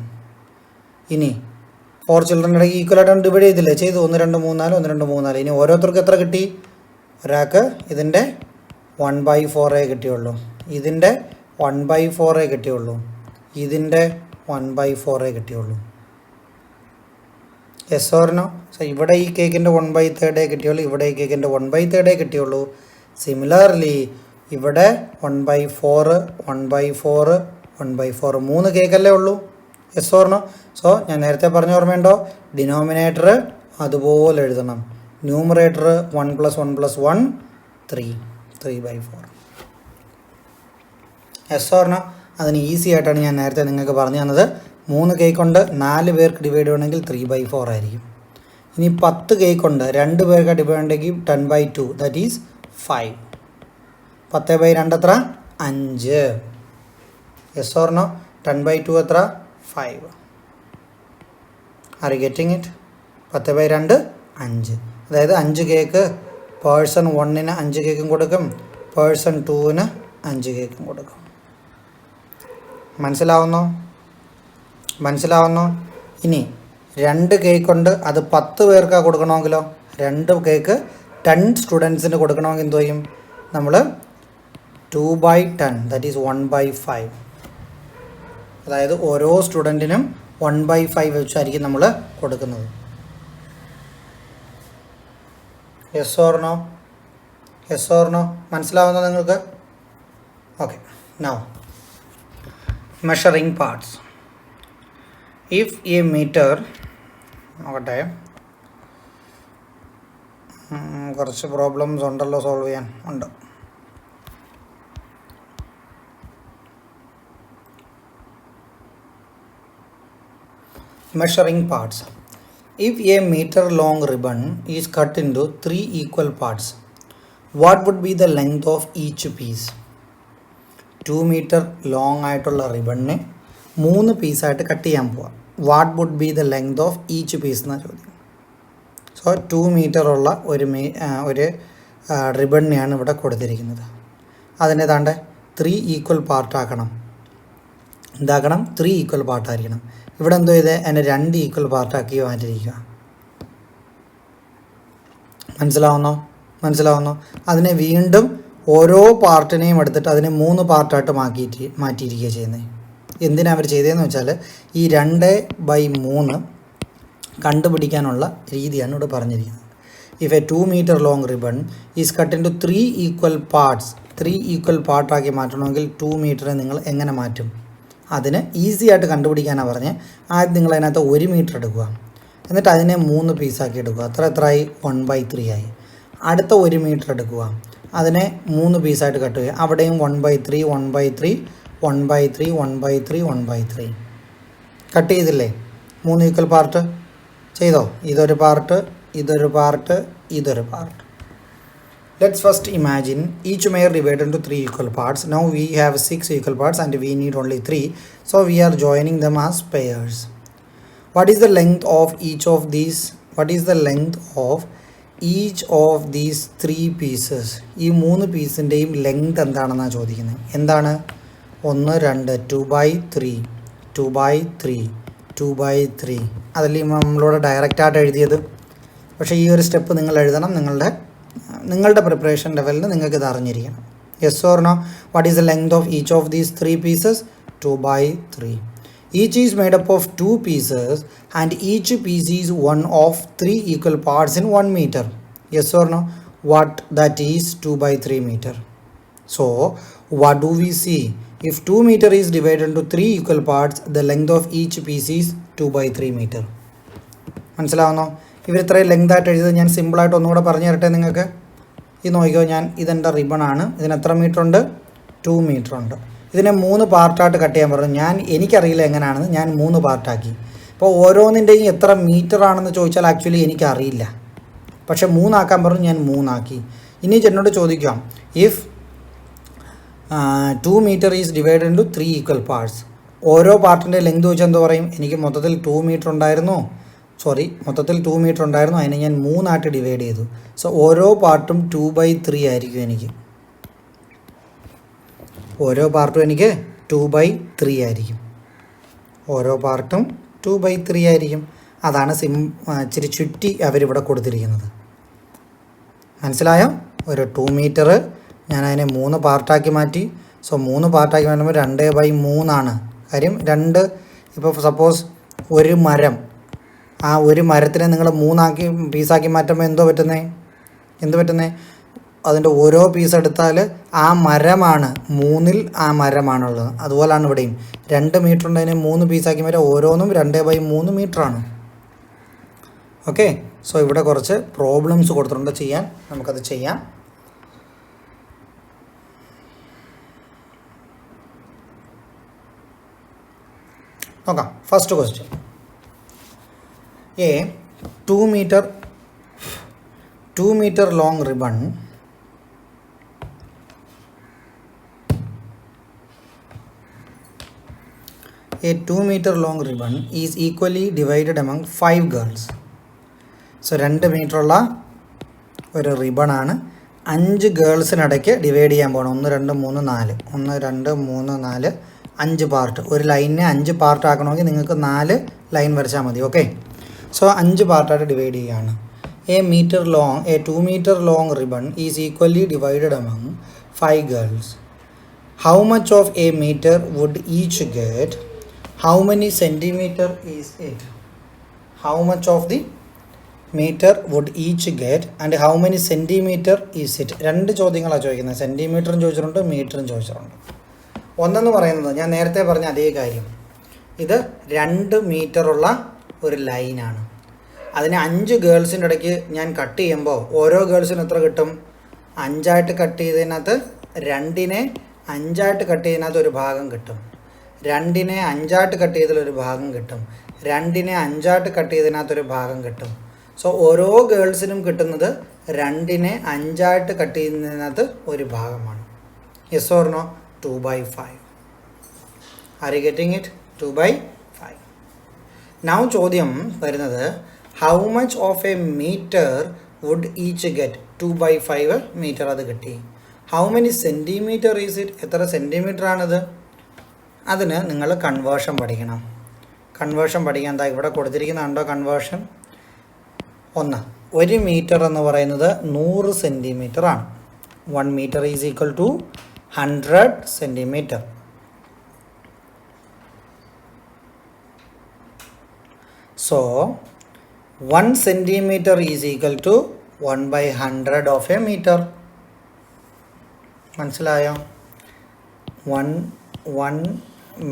ഇനി 4 ചിൽഡ്രൻ്റെ ഈക്വലായിട്ട് ഡിവൈഡ് ചെയ്തില്ലേ? ചെയ്തു. 1 2 3 4, 1 2 3 4. ഇനി ഓരോരുത്തർക്ക് എത്ര കിട്ടി? ഒരാൾക്ക് ഇതിൻ്റെ 1/4 കിട്ടിയുള്ളൂ, ഇതിൻ്റെ 1/4 കിട്ടിയുള്ളൂ, ഇതിൻ്റെ 1/4 കിട്ടിയുള്ളൂ. Yes or no? സോ ഇവിടെ ഈ കേക്കിൻ്റെ 1/3 കിട്ടിയുള്ളൂ, ഇവിടെ ഈ കേക്കിൻ്റെ 1/3 കിട്ടിയുള്ളൂ. സിമിലർലി ഇവിടെ 1/4 1/4 1/4 3 കേക്കല്ലേ ഉള്ളൂ. Yes or no? സോ ഞാൻ നേരത്തെ പറഞ്ഞ ഓർമ്മയുണ്ടോ? ഡിനോമിനേറ്റർ അതുപോലെ എഴുതണം. ന്യൂമറേറ്റർ 1 + 1 + 1 3, 3/4. Yes or no? അതിന് ഈസി ആയിട്ടാണ് ഞാൻ നേരത്തെ നിങ്ങൾക്ക് പറഞ്ഞു തന്നത്. 3 കേക്ക് കൊണ്ട് 4 പേർക്ക് ഡിവൈഡ് ചെയ്യണമെങ്കിൽ 3/4 ആയിരിക്കും. ഇനി 10 കേക്ക് കൊണ്ട് 2 പേർക്ക് ഡിവൈഡ് ഉണ്ടെങ്കിൽ 10/2, ദാറ്റ് ഈസ് 5. 10/2 എത്ര? 5. Yes or no? 10/2 എത്ര? 5. Are you getting it? 10/2 5. അതായത് 5 കേക്ക് പേഴ്സൺ 1ന് 5 കേക്കും കൊടുക്കും, പേഴ്സൺ 2ന് 5 കേക്കും കൊടുക്കും. മനസ്സിലാവുന്നോ? ഇനി 2 കേക്ക് കൊണ്ട് അത് 10 പേർക്കാണ് കൊടുക്കണമെങ്കിലോ? 2 കേക്ക് 10 സ്റ്റുഡൻസിന് കൊടുക്കണമെങ്കിൽ എന്ത് ചെയ്യും? നമ്മൾ 2/10, ദാറ്റ് ഈസ് 1/5. അതായത് ഓരോ സ്റ്റുഡൻറ്റിനും 1/5 വെച്ചായിരിക്കും നമ്മൾ കൊടുക്കുന്നത്. Yes or no? Yes or no? മനസ്സിലാവുന്നോ നിങ്ങൾക്ക്? Okay. Now measuring parts. If a metre, നോക്കട്ടെ, കുറച്ച് പ്രോബ്ലംസ് ഉണ്ടല്ലോ സോൾവ് ചെയ്യാൻ. ഉണ്ട്. Measuring parts. If a meter long ribbon is cut into 3 equal parts, what would be the length of each piece? 2 meter long ആയിട്ടുള്ള റിബണിനെ 3 പീസായിട്ട് cut ചെയ്യാൻ പോവാം. What would be the length of each piece എന്നാണ് ചോദ്യം. So 2 metre ഉള്ള ഒരു റിബണിനെയാണ് ഇവിടെ കൊടുത്തിരിക്കുന്നത്. അതിനെ താണ്ട് 3 ഈക്വൽ പാർട്ടാക്കണം. എന്താക്കണം? 3 ഈക്വൽ പാർട്ടായിരിക്കണം. ഇവിടെ എന്തോ ചെയ്ത് അതിനെ 2 ഈക്വൽ പാർട്ടാക്കി മാറ്റിയിരിക്കുക. മനസ്സിലാവുന്നോ? അതിനെ വീണ്ടും ഓരോ പാർട്ടിനെയും എടുത്തിട്ട് അതിനെ 3 പാർട്ടായിട്ട് മാറ്റിയിരിക്കുക ചെയ്യുന്നത്. എന്തിനാണ് അവർ ചെയ്തതെന്ന് വെച്ചാൽ ഈ 2/3 കണ്ടുപിടിക്കാനുള്ള രീതിയാണ് ഇവിടെ പറഞ്ഞിരിക്കുന്നത്. If a 2 metre long ribbon is cut in to 3 equal parts, 3 equal പാർട്ടാക്കി മാറ്റണമെങ്കിൽ 2 മീറ്ററെ നിങ്ങൾ എങ്ങനെ മാറ്റും? അതിന് ഈസി ആയിട്ട് കണ്ടുപിടിക്കാനാണ് പറഞ്ഞത്. ആദ്യം നിങ്ങൾ അതിനകത്ത് 1 മീറ്റർ എടുക്കുക, എന്നിട്ട് അതിനെ 3 പീസാക്കി എടുക്കുക. എത്രയായി? 1/3 ആയി. അടുത്ത 1 മീറ്റർ എടുക്കുക, അതിനെ 3 പീസായിട്ട് കട്ട് ചെയ്യുക. അവിടെയും 1/3 1/3 1/3 1/3 1/3 കട്ട് ചെയ്തില്ലേ? 3 ഈക്വൽ പാർട്ട് ചെയ്തോ? ഇതൊരു പാർട്ട്, ഇതൊരു പാർട്ട്, ഇതൊരു part. Let's first imagine each wire divided into 3 equal parts. Now we have 6 equal parts and we need only 3. So we are joining them as pairs. What is the length of each of these? What is the length of each of these 3 pieces? ഈ 3 പീസിൻ്റെയും length എന്താണെന്നാണ് ചോദിക്കുന്നത്. എന്താണ്? 1 2 2/3 2/3 2/3. അതല്ലേ നമ്മളോട് ഡയറക്റ്റായിട്ട് എഴുതിയത്. പക്ഷേ ഈ ഒരു സ്റ്റെപ്പ് നിങ്ങൾ എഴുതണം. നിങ്ങളുടെ പ്രിപ്പറേഷൻ ലെവലിൽ നിങ്ങൾക്ക് ഇത് അറിഞ്ഞിരിക്കണം. Yes or no? What is the length of each of these 3 pieces? 2/3. Each is made up of 2 pieces and each piece is one of 3 equal parts in 1 meter. Yes or no? What that is 2/3 meter. So what do we see? If 2 meter is divided into 3 equal parts, the length of each piece is 2/3 meter. മനസ്സിലാവുന്നോ? ഇവർ ഇത്രയും length ആയിട്ട് എഴുതിയത് ഞാൻ സിമ്പിളായിട്ട് ഒന്നുകൂടെ പറഞ്ഞു തരട്ടെ നിങ്ങൾക്ക്. ഇത് നോക്കിയോ, ഇതെൻ്റെ റിബണാണ്. ഇതിന് എത്ര മീറ്റർ ഉണ്ട്? 2 മീറ്റർ ഉണ്ട്. ഇതിനെ 3 പാർട്ടായിട്ട് കട്ട് ചെയ്യാൻ പറഞ്ഞു. എനിക്കറിയില്ല എങ്ങനെയാണെന്ന്. ഞാൻ 3 പാർട്ടാക്കി. അപ്പോൾ ഓരോന്നിൻ്റെയും എത്ര മീറ്റർ ആണെന്ന് ചോദിച്ചാൽ ആക്ച്വലി എനിക്കറിയില്ല. പക്ഷേ 3 ആക്കാൻ പറഞ്ഞു, ഞാൻ 3 ആക്കി. ഇനി എന്നോട് ചോദിക്കാം, if 2 meter is divided into 3 equal parts, ഓരോ പാർട്ടിൻ്റെ ലെങ്ത് വെച്ചാൽ എന്താ പറയും? എനിക്ക് മൊത്തത്തിൽ 2 meter ഉണ്ടായിരുന്നു. അതിനെ ഞാൻ 3 ആയിട്ട് ഡിവൈഡ് ചെയ്തു. സോ ഓരോ പാർട്ടും 2/3 ആയിരിക്കും എനിക്ക്. ഓരോ പാർട്ടും എനിക്ക് 2/3 ആയിരിക്കും. അതാണ് ഇച്ചിരി ചുറ്റി അവരിവിടെ കൊടുത്തിരിക്കുന്നത്. മനസ്സിലായോ? ഒരു 2 meter ഞാൻ അതിനെ 3 പാർട്ടാക്കി മാറ്റി. സോ 3 പാർട്ടാക്കി മാറ്റുമ്പോൾ 2/3 ആണ്. കാര്യം 2 ഇപ്പോൾ സപ്പോസ് ഒരു മരം, ആ ഒരു മരത്തിനെ നിങ്ങൾ 3 പീസാക്കി മാറ്റുമ്പോൾ എന്ത് പറ്റുന്നത്? അതിൻ്റെ ഓരോ പീസ് എടുത്താൽ ആ മരമാണ് 3-ൽ ആ മരമാണുള്ളത്. അതുപോലെയാണ് ഇവിടെയും 2 മീറ്റർ ഉണ്ട്, അതിനെ 3 പീസാക്കി മാറ്റാം. ഓരോന്നും 2/3 മീറ്ററാണ്. ഓക്കെ. സോ ഇവിടെ കുറച്ച് പ്രോബ്ലംസ് കൊടുത്തിട്ടുണ്ട് ചെയ്യാൻ. നമുക്കത് ചെയ്യാം. നോക്കാം. First question. A 2 meter long ribbon is equally divided among 5 girls. So 2 meter ഉള്ള ഒരു റിബണാണ് 5 ഗേൾസിനിടയ്ക്ക് ഡിവൈഡ് ചെയ്യാൻ പോകണം. 1 2 3 4 5 പാർട്ട്. ഒരു ലൈനിനെ 5 പാർട്ട് ആക്കണമെങ്കിൽ നിങ്ങൾക്ക് 4 ലൈൻ വരച്ചാൽ മതി. ഓക്കെ. സോ 5 പാർട്ടായിട്ട് ഡിവൈഡ് ചെയ്യുകയാണ്. A 2 meter long ribbon is equally divided among 5 girls. How much of a meter would each get? How many centimeter is it? How much of the meter would each get and how many centimeter is it? 2 ചോദ്യങ്ങളാണ് ചോദിക്കുന്നത്. സെൻറ്റിമീറ്ററും ചോദിച്ചിട്ടുണ്ട്, മീറ്ററും ചോദിച്ചിട്ടുണ്ട്. ഒന്നെന്ന് പറയുന്നത് ഞാൻ നേരത്തെ പറഞ്ഞ അതേ കാര്യം. ഇത് 2 മീറ്ററുള്ള ഒരു ലൈനാണ്. അതിനെ 5 ഗേൾസിൻ്റെ ഇടയ്ക്ക് ഞാൻ കട്ട് ചെയ്യുമ്പോൾ ഓരോ ഗേൾസിനും എത്ര കിട്ടും? 5ആയിട്ട് കട്ട് ചെയ്തതിനകത്ത് 2നെ 5ആയിട്ട് കട്ട് ചെയ്തതിനകത്ത് ഒരു ഭാഗം കിട്ടും. 2നെ 5ആയിട്ട് കട്ട് ചെയ്തതിലൊരു ഭാഗം കിട്ടും. 2നെ 5ആയിട്ട് കട്ട് ചെയ്തതിനകത്തൊരു ഭാഗം കിട്ടും. സോ ഓരോ ഗേൾസിനും കിട്ടുന്നത് 2നെ 5ആയിട്ട് കട്ട് ചെയ്യുന്നതിനകത്ത് ഒരു ഭാഗമാണ്. Yes or no? 2/5. Are you getting it? 2/5. Now ചോദ്യം വരുന്നത് how much of a metre would each get? 2/5 metre അത് കിട്ടി. How many centimetre is it? എത്ര സെൻറ്റിമീറ്റർ ആണിത്? അതിന് നിങ്ങൾ കൺവേർഷൻ പഠിക്കണം. കൺവേർഷൻ പഠിക്കാൻ എന്താ ഇവിടെ കൊടുത്തിരിക്കുന്നുണ്ടോ? കൺവേർഷൻ 1 മീറ്റർ എന്ന് പറയുന്നത് 100 സെൻറ്റിമീറ്റർ ആണ്. 1 meter is equal to 100 centimetre. So 1 centimeter is equal to 1/100 of a meter. മനസ്സിലായോ? 1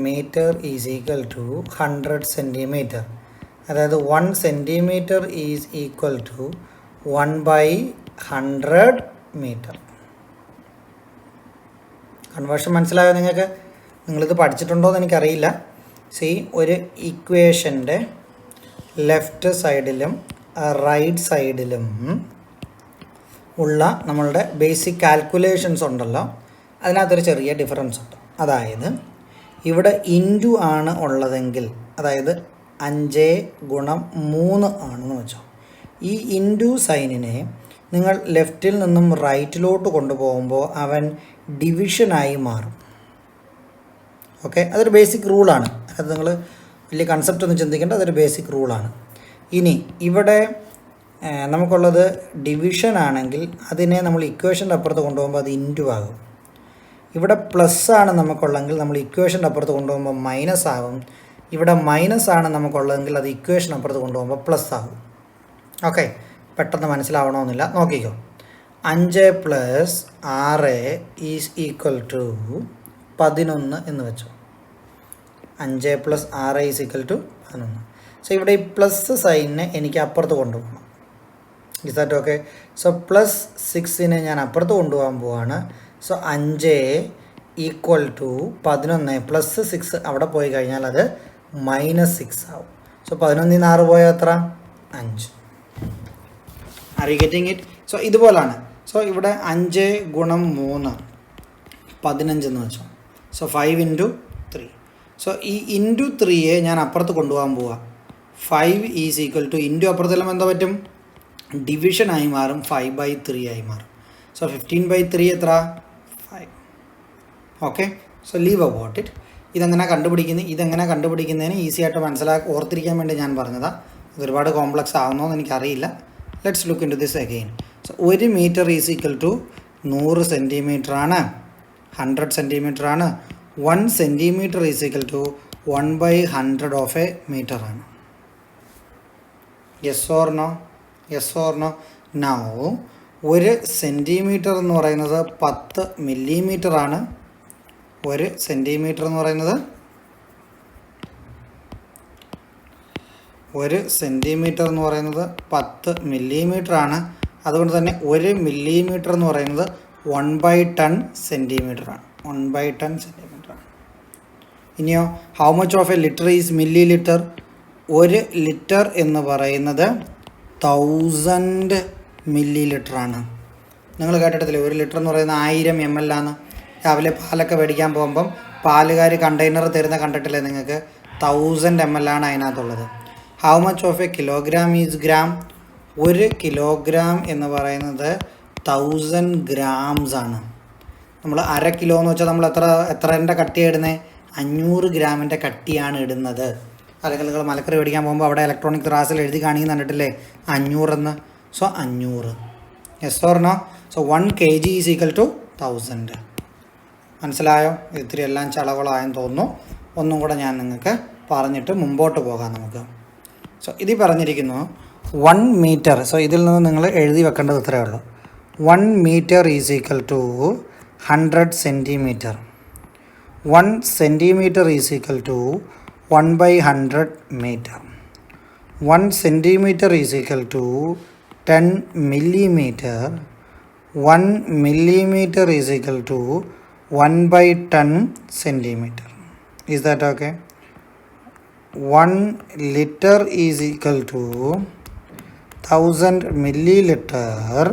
meter is equal to 100 centimeter. അതായത് 1 centimeter is equal to 1/100 meter. Conversion മനസ്സിലായോ നിങ്ങൾക്ക്? നിങ്ങളിത് പഠിച്ചിട്ടുണ്ടോ എന്ന് എനിക്കറിയില്ല. ഒരു ഇക്വേഷൻ്റെ ലെഫ്റ്റ് സൈഡിലും റൈറ്റ് സൈഡിലും ഉള്ള നമ്മളുടെ ബേസിക് കാൽക്കുലേഷൻസ് ഉണ്ടല്ലോ, അതിനകത്തൊരു ചെറിയ ഡിഫറൻസ് ഉണ്ട്. അതായത് ഇവിടെ ഇൻറ്റു ആണ് ഉള്ളതെങ്കിൽ, അതായത് 5 ഗുണം 3 ആണെന്ന് വെച്ചോ, ഈ ഇൻറ്റു സൈനിനെ നിങ്ങൾ ലെഫ്റ്റിൽ നിന്നും റൈറ്റിലോട്ട് കൊണ്ടുപോകുമ്പോൾ അവൻ ഡിവിഷനായി മാറും. ഓക്കെ, അതൊരു ബേസിക് റൂളാണ്. അത് നിങ്ങൾ വലിയ കൺസെപ്റ്റ് ഒന്നും ചിന്തിക്കേണ്ട, അതൊരു ബേസിക് റൂളാണ്. ഇനി ഇവിടെ നമുക്കുള്ളത് ഡിവിഷൻ ആണെങ്കിൽ അതിനെ നമ്മൾ ഇക്വേഷൻ്റെ അപ്പുറത്ത് കൊണ്ടുപോകുമ്പോൾ അത് ഇൻറ്റു ആകും. ഇവിടെ പ്ലസ് ആണ് നമുക്കുള്ളതെങ്കിൽ നമ്മൾ ഇക്വേഷൻ്റെ അപ്പുറത്ത് കൊണ്ടുപോകുമ്പോൾ മൈനസ് ആകും. ഇവിടെ മൈനസ് ആണ് നമുക്കുള്ളതെങ്കിൽ അത് ഇക്വേഷൻ അപ്പുറത്ത് കൊണ്ടുപോകുമ്പോൾ പ്ലസ് ആകും. ഓക്കെ, പെട്ടെന്ന് മനസ്സിലാവണമെന്നില്ല, നോക്കിക്കോ. 5 + 6 ഈസ് ഈക്വൽ ടു 11 എന്ന് വെച്ചോ. 5 + 6 ഈസ് ഈക്വൽ ടു 11. സോ ഇവിടെ ഈ പ്ലസ് സൈനിനെ എനിക്ക് അപ്പുറത്ത് കൊണ്ടുപോകണം. Is that okay? സോ +6നെ ഞാൻ അപ്പുറത്ത് കൊണ്ടുപോകാൻ പോവാണ്. സോ 5 ഈക്വൽ ടു 11 + 6 അവിടെ പോയി കഴിഞ്ഞാൽ അത് -6 ആവും. സോ 11 ൽ 6 പോയാൽ എത്ര? 5. Are you getting it? So ഇതുപോലാണ്. സോ ഇവിടെ 5 ഗുണം 3 15 എന്ന് വെച്ചോ. സോ 5 × 3. സോ ഈ ഇൻറ്റു 3യെ ഞാൻ അപ്പുറത്ത് കൊണ്ടുപോകാൻ പോവാം. 5 ഈസ് ഈക്വൽ ടു ഇൻറ്റു അപ്പുറത്തെല്ലാം എന്താ പറ്റും? ഡിവിഷനായി മാറും, 5/3 ആയി മാറും. സോ 15/3 എത്ര? 5. Okay, so leave about it. ഇതെങ്ങനെ കണ്ടുപിടിക്കുന്നതിന് ഈസി ആയിട്ട് ഓർത്തിരിക്കാൻ വേണ്ടി ഞാൻ പറഞ്ഞതാണ്. ഒരുപാട് കോംപ്ലക്സ് ആവുന്നോന്ന് എനിക്കറിയില്ല. Let's look in to this again. So 1 metre is equal to 100 centimetre ആണ്, 100 സെൻറ്റിമീറ്റർ ആണ്. 1 centimetre is equal to 1/100 of a metre ആണ്. Yes or no? Yes or no? Now 1 centimetre എന്ന് പറയുന്നത് 10 മില്ലിമീറ്റർ ആണ്. 1 സെൻറ്റിമീറ്റർ എന്ന് പറയുന്നത് 10 മില്ലിമീറ്റർ ആണ്. അതുകൊണ്ട് തന്നെ 1 മില്ലിമീറ്റർ എന്ന് പറയുന്നത് 1/10 സെൻറ്റിമീറ്റർ ആണ്. 1/10 സെൻറ്റിമീറ്റർ ആണ്. ഇനിയോ how much of a litre is milli litre? 1 litre എന്ന് പറയുന്നത് 1000 മില്ലി ലിറ്റർ ആണ്. നിങ്ങൾ കേട്ടിട്ടില്ലേ 1 ലിറ്റർ എന്ന് പറയുന്നത് 1000 ml ആണ്. രാവിലെ പാലൊക്കെ മേടിക്കാൻ പോകുമ്പം പാലുകാർ കണ്ടെയ്നർ തരുന്ന കണ്ടിട്ടില്ലേ നിങ്ങൾക്ക്? 1000 ml ആണ് അതിനകത്തുള്ളത്. How much of a kilogram is gram? 1 kilogram എന്ന് പറയുന്നത് 1000 ഗ്രാംസ് ആണ്. നമ്മൾ 1/2 കിലോ എന്ന് വെച്ചാൽ നമ്മൾ എത്രൻ്റെ കട്ടിയാണ് ഇടുന്നത്? 500 ഗ്രാമിൻ്റെ കട്ടിയാണ് ഇടുന്നത്. അല്ലെങ്കിൽ നിങ്ങൾ മലക്കറി മേടിക്കാൻ പോകുമ്പോൾ അവിടെ ഇലക്ട്രോണിക് ത്രാസിൽ എഴുതി കാണിക്കുന്ന കണ്ടിട്ടില്ലേ 500 എന്ന്? So 500. Yes or no? So 1 kg is equal to 1000. മനസ്സിലായോ? ഇത്തിരി എല്ലാം ചളവളായെന്ന് തോന്നുന്നു. ഒന്നും കൂടെ ഞാൻ നിങ്ങൾക്ക് പറഞ്ഞിട്ട് മുമ്പോട്ട് പോകാം നമുക്ക്. സോ ഇതിൽ പറഞ്ഞിരിക്കുന്നു 1 മീറ്റർ. സോ ഇതിൽ നിന്ന് നിങ്ങൾ എഴുതി വെക്കേണ്ടത് ഇത്രയേ ഉള്ളൂ. 1 metre is equal to 100 centimetre. 1 centimetre is equal to 1/100 meter. 1 centimeter is equal to 10 millimeter. 1 millimeter is equal to 1/10 centimeter. Is that okay? 1 liter is equal to 1000 milliliter.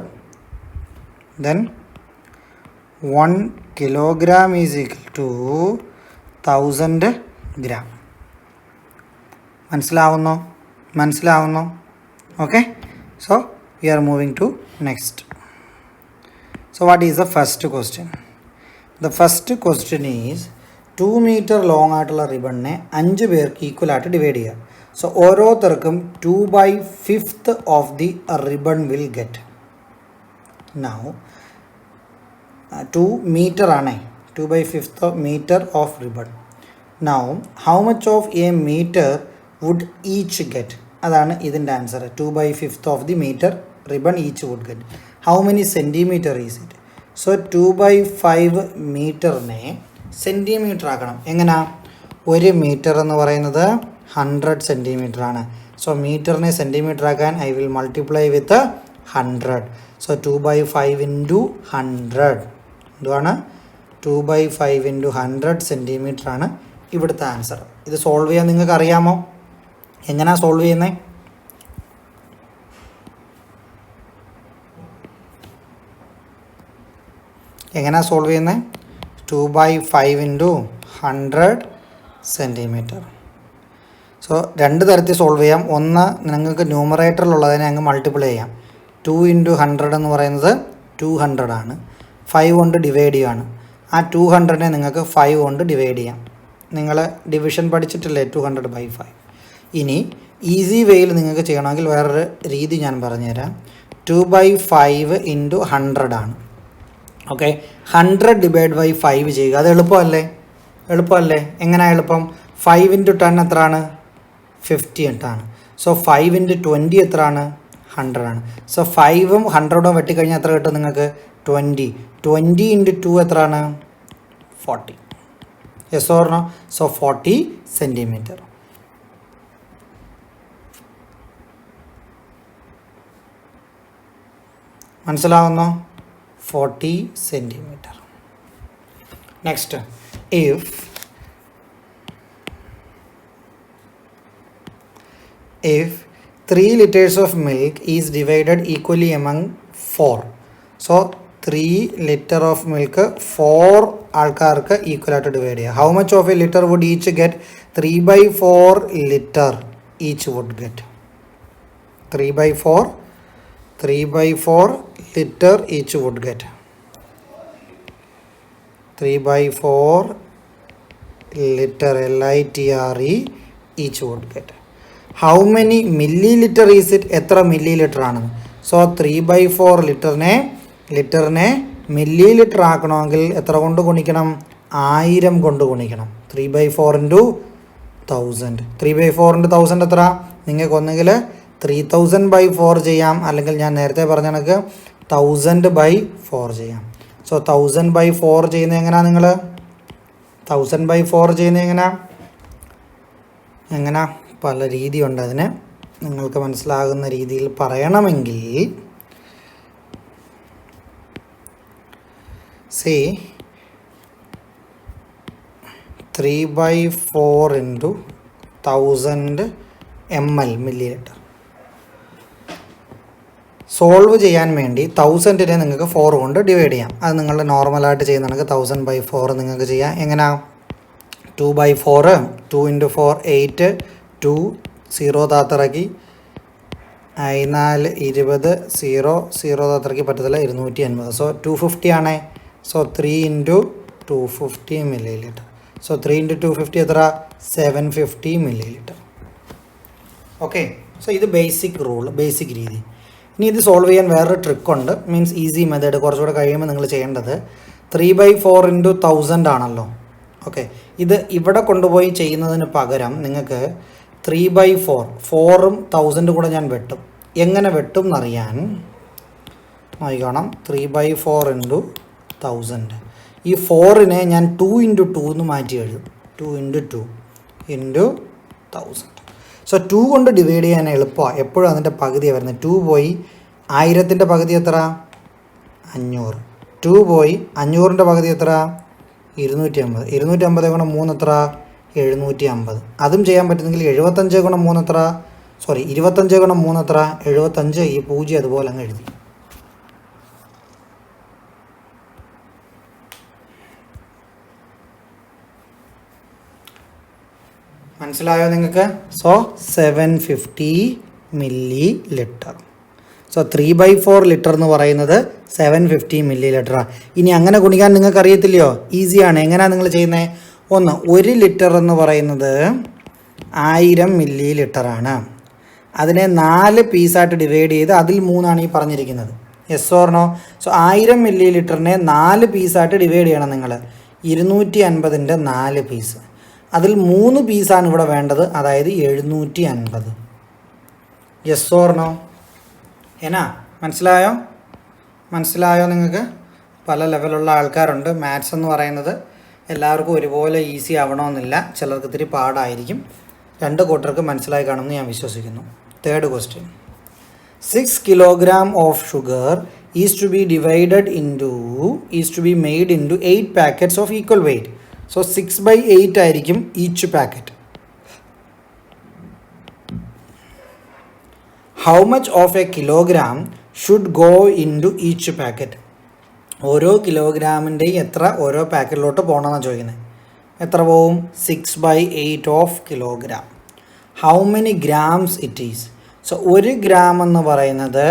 Then 1 kilogram is equal to 1000 gram. മനസ്സിലാവുന്നോ? Okay, so we are moving to next. So what is the first question? The first question is 2 metre long ആയിട്ടുള്ള റിബണിനെ 5 പേർക്ക് ഈക്വലായിട്ട് divide ചെയ്യുക. So ഓരോരുത്തർക്കും 2/5 of the ribbon will get. Now 2 metre ആണേ, 2/5 metre of ribbon. Now how much of a meter would each get? അതാണ് ഇതിൻ്റെ answer. 2/5 of the meter ribbon each would get. How many centimeter is it? So 2/5 മീറ്ററിനെ centimetre ആക്കണം. എങ്ങനെയാ? 1 metre എന്ന് പറയുന്നത് 100 centimetre ആണ്. So മീറ്ററിനെ centimetre ആക്കാൻ I will multiply with 100. So 2/5 × 100 എന്തുവാണ്? 2/5 × 100 centimetre ആണ് ഇവിടുത്തെ ആൻസർ. ഇത് സോൾവ് ചെയ്യാൻ നിങ്ങൾക്ക് അറിയാമോ? എങ്ങനെയാണ് സോൾവ് ചെയ്യുന്നത്? എങ്ങനെയാണ് സോൾവ് ചെയ്യുന്നത്? 2/5 ഇൻറ്റു 100 സെൻറ്റിമീറ്റർ. സോ രണ്ട് തരത്തിൽ സോൾവ് ചെയ്യാം. ഒന്ന്, നിങ്ങൾക്ക് ന്യൂമറേറ്ററിലുള്ളതിനെ അങ്ങ് മൾട്ടിപ്പിൾ ചെയ്യാം. 2 ഇൻറ്റു 100 എന്ന് പറയുന്നത് 200 ആണ്. 5 കൊണ്ട് ഡിവൈഡ് ചെയ്യുകയാണ്. ആ 200നെ നിങ്ങൾക്ക് 5 കൊണ്ട് ഡിവൈഡ് ചെയ്യാം. നിങ്ങൾ ഡിവിഷൻ പഠിച്ചിട്ടില്ലേ? 200/5. ഇനി ഈസി വേയിൽ നിങ്ങൾക്ക് ചെയ്യണമെങ്കിൽ വേറൊരു രീതി ഞാൻ പറഞ്ഞുതരാം. 2/5 ഇൻറ്റു 100 ആണ്. ഓക്കെ, 100 ഡിവൈഡ് ബൈ 5 ചെയ്യുക. അത് എളുപ്പമല്ലേ? എളുപ്പമല്ലേ? എങ്ങനെയാണ് എളുപ്പം? 5 ഇൻറ്റു 10 എത്രയാണ്? 58 ആണ്. സോ 5 ഇൻറ്റു 20 എത്രയാണ്? 100 ആണ്. സോ 5ഉം 100ഉം വെട്ടിക്കഴിഞ്ഞാൽ എത്ര കിട്ടും നിങ്ങൾക്ക്? 20. 20 ഇൻറ്റു 2 എത്രയാണ്? 40. Yes or no? So 40 centimetre. മനസ്സിലാവുന്നോ? 40 centimetre. Next, if 3 liters of milk is divided equally among 4. So 3 liter of milk 4 ആൾക്കാർക്ക് ഈക്വൽ ആയിട്ട് ഡിവൈഡ് ചെയ്യുക. How much of a litre would each get? 3/4 litre each would get. 3/4 litre each would get. 3/4 litre LITRE each would get. How many millilitre is it? എത്ര millilitre ആണ്? So 3/4 ലിറ്ററിനെ millilitre ആക്കണമെങ്കിൽ എത്ര കൊണ്ട് ഗുണിക്കണം? 1000 കൊണ്ട് ഗുണിക്കണം. 3/4 into 1000. 3/4 into 1000 എത്ര? നിങ്ങൾക്ക് ഒന്നുകിൽ 3000/4 ചെയ്യാം, അല്ലെങ്കിൽ ഞാൻ നേരത്തെ പറഞ്ഞ കണക്ക് 1000/4 ചെയ്യാം. സോ 1000/4 ചെയ്യുന്നത് എങ്ങനെയാണ്? നിങ്ങൾ 1000/4 ചെയ്യുന്നത് എങ്ങനെയാ? പല രീതിയുണ്ട് അതിന്. നിങ്ങൾക്ക് മനസ്സിലാകുന്ന രീതിയിൽ പറയണമെങ്കിൽ say 3/4 into 1000 ml milli litre. Solve ചെയ്യാൻ വേണ്ടി 1000നെ നിങ്ങൾക്ക് 4 കൊണ്ട് ഡിവൈഡ് ചെയ്യാം. അത് നിങ്ങളുടെ നോർമലായിട്ട് ചെയ്യുന്നതാണെങ്കിൽ 1000/4 നിങ്ങൾക്ക് ചെയ്യാം. എങ്ങനെയാ? 2/4 2 ഇൻറ്റു 4 8 2 0 താത്തിറക്കി 4 20 0 0 താത്തിറക്കി പറ്റത്തില്ല 250. സോ 250 ആണേ. So 3 into 250 milli litre. So 3 into 250 എത്ര? 750 മില്ലി ലിറ്റർ. ഓക്കെ, സോ ഇത് ബേസിക് രീതി. ഇനി ഇത് സോൾവ് ചെയ്യാൻ വേറൊരു ട്രിക്കുണ്ട്. Means easy method. കുറച്ചുകൂടെ കഴിയുമ്പോൾ നിങ്ങൾ ചെയ്യേണ്ടത് 3/4 ഇൻറ്റു 1000 ആണല്ലോ. ഓക്കെ, ഇത് ഇവിടെ കൊണ്ടുപോയി ചെയ്യുന്നതിന് പകരം നിങ്ങൾക്ക് 3/4 4ഉം 1000 കൂടെ ഞാൻ വെട്ടും. എങ്ങനെ വെട്ടും എന്നറിയാൻ നോക്കണം. 3/4 ഇൻറ്റു 1000. ഈ 4നെ ഞാൻ 2 ഇൻറ്റു 2 എന്ന് മാറ്റി എഴുതും. 2 ഇൻറ്റു 2 ഇൻറ്റു 1000. സോ 2 കൊണ്ട് ഡിവൈഡ് ചെയ്യാൻ എളുപ്പമാണ്. എപ്പോഴും അതിൻ്റെ പകുതിയാണ് വരുന്നത്. 2 പോയി 1000ൻ്റെ പകുതി എത്ര? 500. 2 പോയി 500ൻ്റെ പകുതി എത്ര? 250. 250 ഗുണം 3 എത്ര? 750. അതും ചെയ്യാൻ പറ്റുന്നെങ്കിൽ 75 ഗുണം 3 എത്ര? 25 ഗുണം 3 എത്ര? 75. ഈ 0 അതുപോലെ അങ്ങ് എഴുതി. മനസ്സിലായോ നിങ്ങൾക്ക്? So 750 milli litre. So 3/4 litre എന്ന് പറയുന്നത് 750 മില്ലി ലിറ്ററാണ്. ഇനി അങ്ങനെ ഗുണിക്കാൻ നിങ്ങൾക്ക് അറിയത്തില്ലയോ? ഈസിയാണ്. എങ്ങനെയാണ് നിങ്ങൾ ചെയ്യുന്നത്? ഒന്ന്, 1 ലിറ്റർ എന്ന് പറയുന്നത് 1000 മില്ലി ലിറ്ററാണ്. അതിനെ 4 പീസായിട്ട് ഡിവൈഡ് ചെയ്ത് അതിൽ 3 ഈ പറഞ്ഞിരിക്കുന്നത്. Yes or no? സോ 1000 മില്ലി ലിറ്ററിനെ 4 പീസായിട്ട് ഡിവൈഡ് ചെയ്യണം നിങ്ങൾ. 250ൻ്റെ 4 പീസ്. അതിൽ 3 പീസാണ് ഇവിടെ വേണ്ടത്, അതായത് 750. Yes or no? എന്നാ മനസ്സിലായോ നിങ്ങൾക്ക്? പല ലെവലുള്ള ആൾക്കാരുണ്ട്. മാത്സ് എന്ന് പറയുന്നത് എല്ലാവർക്കും ഒരുപോലെ ഈസി ആവണമെന്നില്ല. ചിലർക്ക് ഇത്തിരി പാടായിരിക്കും. 2 കൂട്ടർക്ക് മനസ്സിലായി കാണുമെന്ന് ഞാൻ വിശ്വസിക്കുന്നു. Third question. 6 kilogram of sugar is to be made into 8 packets of equal weight. So 6/8 ആയിരിക്കും each packet. How much of a kilogram should go into each packet? ഓരോ കിലോഗ്രാമിൻ്റെയും എത്ര ഓരോ പാക്കറ്റിലോട്ട് പോകണമെന്നാണ് ചോദിക്കുന്നത്. എത്ര പോവും? 6/8 of kilogram. How many grams it is? So 1 gram എന്ന് പറയുന്നത്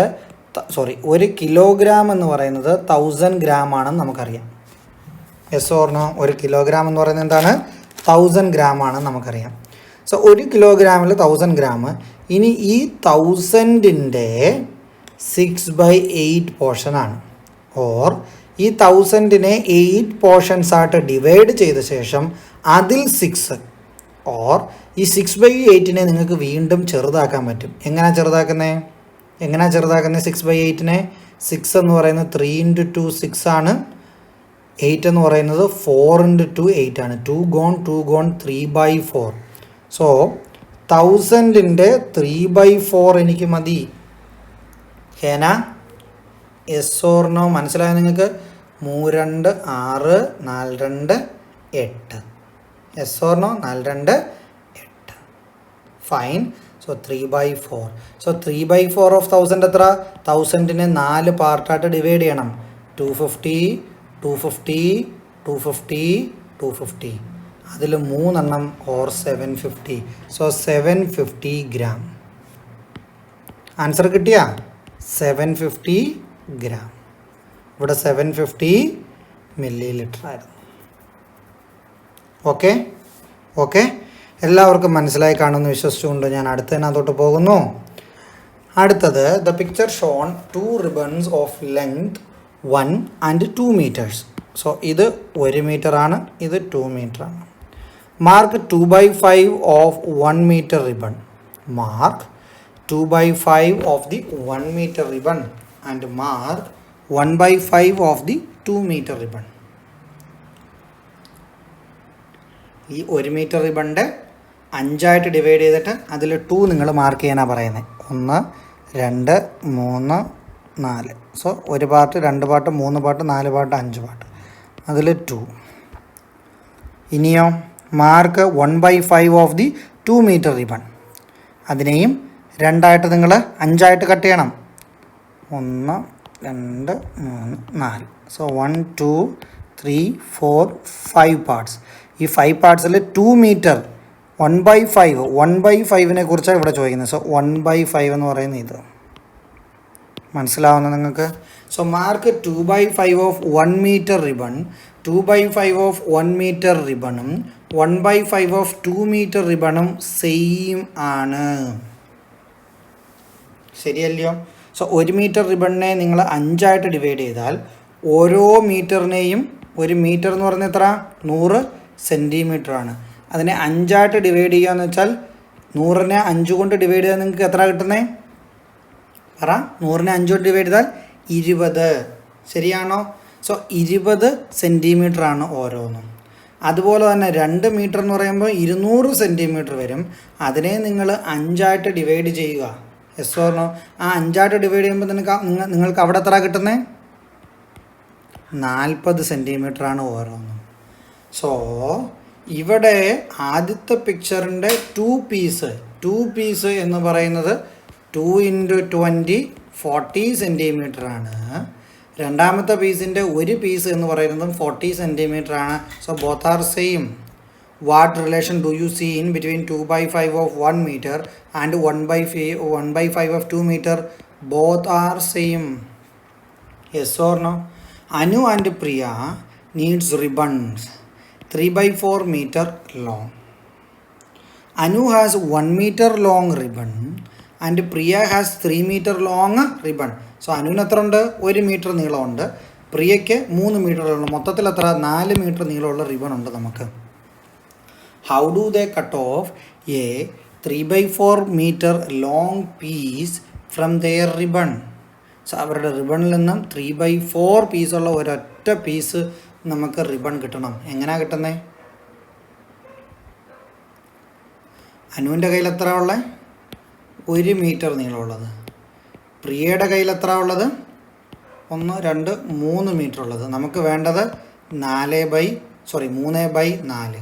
ഒരു കിലോഗ്രാം എന്ന് പറയുന്നത് 1000 ഗ്രാം ആണെന്ന് നമുക്കറിയാം. Yes or no? 1 കിലോഗ്രാം എന്ന് പറയുന്നത് എന്താണ്? 1000 ഗ്രാം ആണെന്ന് നമുക്കറിയാം. So 1 കിലോഗ്രാമിൽ 1000 gram. ഇനി ഈ 1000ൻ്റെ 6/8 പോർഷനാണ്. ഓർ ഈ 1000നെ 8 പോർഷൻസ് ആയിട്ട് ഡിവൈഡ് ചെയ്ത ശേഷം അതിൽ 6 ഓർ ഈ 6/8നെ നിങ്ങൾക്ക് വീണ്ടും ചെറുതാക്കാൻ പറ്റും. എങ്ങനെയാണ് ചെറുതാക്കുന്നത്? 6/8നെ? 6 എന്ന് പറയുന്നത് 3 × 2 6 ആണ്. 8 എന്ന് പറയുന്നത് 4 × 2 8 ആണ്. 2 gone 3/4. സോ 1000ൻ്റെ 3/4 എനിക്ക് മതി. ഹേന? Yes or no? മനസ്സിലായോ നിങ്ങൾക്ക്? 3 2 6 4 2 8. Yes or no? 4 2 8. Fine. So 3/4. So 3/4 of 1000 എത്ര? 1000നെ 4 പാർട്ടായിട്ട് ഡിവൈഡ് ചെയ്യണം. 250 250 250 250. അതിൽ 3 എണ്ണം ഓർ 750. So 750 gram. ആൻസർ കിട്ടിയാ? 750 ഗ്രാം. ഇവിടെ 750 മില്ലി ലിറ്റർ ആയിരുന്നു. ഓക്കെ ഓക്കെ, എല്ലാവർക്കും മനസ്സിലായി കാണുമെന്ന് വിശ്വസിച്ചുകൊണ്ട് ഞാൻ അടുത്തതിനകത്തോട്ട് പോകുന്നു. അടുത്തത്, the picture shown 2 ribbons of length 1 and 2 meters. So ഇത് 1 മീറ്റർ ആണ്, ഇത് 2 മീറ്റർ ആണ്. Mark 2/5 of 1 meter ribbon. Mark 2/5 of the 1 meter ribbon and mark 1/5 of the 2 meter ribbon. ഈ 1 മീറ്റർ റിബണിൻ്റെ 5 ഡിവൈഡ് ചെയ്തിട്ട് അതിൽ 2 നിങ്ങൾ മാർക്ക് ചെയ്യാനാണ് പറയുന്നത്. 1 2 3 4. So 1 part 2 part 3 part 4 part 5 part, അതിൽ 2. ഇനിയോ mark 1/5 of the 2 metre ribbon. അതിനെയും 2 നിങ്ങൾ 5 കട്ട് ചെയ്യണം. 1 2 3 4. So 1 2 3 4 5 parts. ഈ 5 പാർട്സിൽ 2 മീറ്റർ 1/5നെ കുറിച്ചാണ് ഇവിടെ ചോദിക്കുന്നത്. സോ 1/5 എന്ന് പറയുന്നത് ഇത് മനസ്സിലാവുന്ന നിങ്ങൾക്ക്? So mark 2/5 of 1 metre ribbon. 2/5 of 1 metre റിബണും 1/5 ഓഫ് 2 മീറ്റർ റിബണും സെയിം ആണ്. ശരിയല്ലയോ? സോ 1 മീറ്റർ റിബണിനെ നിങ്ങൾ 5 ഡിവൈഡ് ചെയ്താൽ ഓരോ മീറ്ററിനെയും, 1 മീറ്റർ എന്ന് പറയുന്നത് എത്ര? 100 സെൻറ്റിമീറ്റർ ആണ്. അതിനെ 5 ഡിവൈഡ് ചെയ്യുക എന്ന് വെച്ചാൽ 100നെ 5 കൊണ്ട് ഡിവൈഡ് ചെയ്താൽ നിങ്ങൾക്ക് എത്ര കിട്ടുന്നത്? പറ. 100നെ 5 കൊണ്ട് ഡിവൈഡ് ചെയ്താൽ 20. ശരിയാണോ? സോ 20 സെൻറ്റിമീറ്റർ ആണ് ഓരോന്നും. അതുപോലെ തന്നെ 2 മീറ്റർ എന്ന് പറയുമ്പോൾ 200 സെൻറ്റിമീറ്റർ വരും. അതിനെ നിങ്ങൾ 5 ഡിവൈഡ് ചെയ്യുക. Yes or no? ആ 5 ഡിവൈഡ് ചെയ്യുമ്പോൾ നിങ്ങൾക്ക് അവിടെ എത്ര കിട്ടുന്നത്? 40 സെൻറ്റിമീറ്റർ ആണ് ഓരോന്നും. സോ ഇവിടെ ആദ്യത്തെ പിക്ചറിൻ്റെ 2 പീസ് എന്ന് പറയുന്നത് 2 × 20 40 സെൻറ്റിമീറ്റർ ആണ്. രണ്ടാമത്തെ പീസിൻ്റെ 1 പീസ് എന്ന് പറയുന്നതും 40 സെൻറ്റിമീറ്റർ ആണ്. So both are same. What relation do you see in between 2/5 of 1 metre and 1/5 of 2 metre? Both are same. Yes or no? Anu and Priya needs ribbons 3/4 meter long. Anu has 1 meter long ribbon and Priya has 3 meter long ribbon. So അനുവിന് എത്ര ഉണ്ട്? 1 metre നീളമുണ്ട്. പ്രിയയ്ക്ക് 3 മീറ്ററുള്ള, മൊത്തത്തിൽ എത്ര? 4 metre നീളമുള്ള ribbon ഉണ്ട് നമുക്ക്. How do they cut off a 3/4 meter long piece from their ribbon? So അവരുടെ റിബണിൽ നിന്നും 3/4 പീസുള്ള ഒരൊറ്റ പീസ് നമുക്ക് റിബൺ കിട്ടണം. എങ്ങനെയാണ് കിട്ടുന്നത്? അനുവിൻ്റെ കയ്യിൽ എത്ര ഉള്ളത്? 1 മീറ്റർ നീളമുള്ളത്. പ്രിയയുടെ കയ്യിൽ എത്ര ഉള്ളത്? 1 2 3 മീറ്റർ ഉള്ളത്. നമുക്ക് വേണ്ടത് 3/4.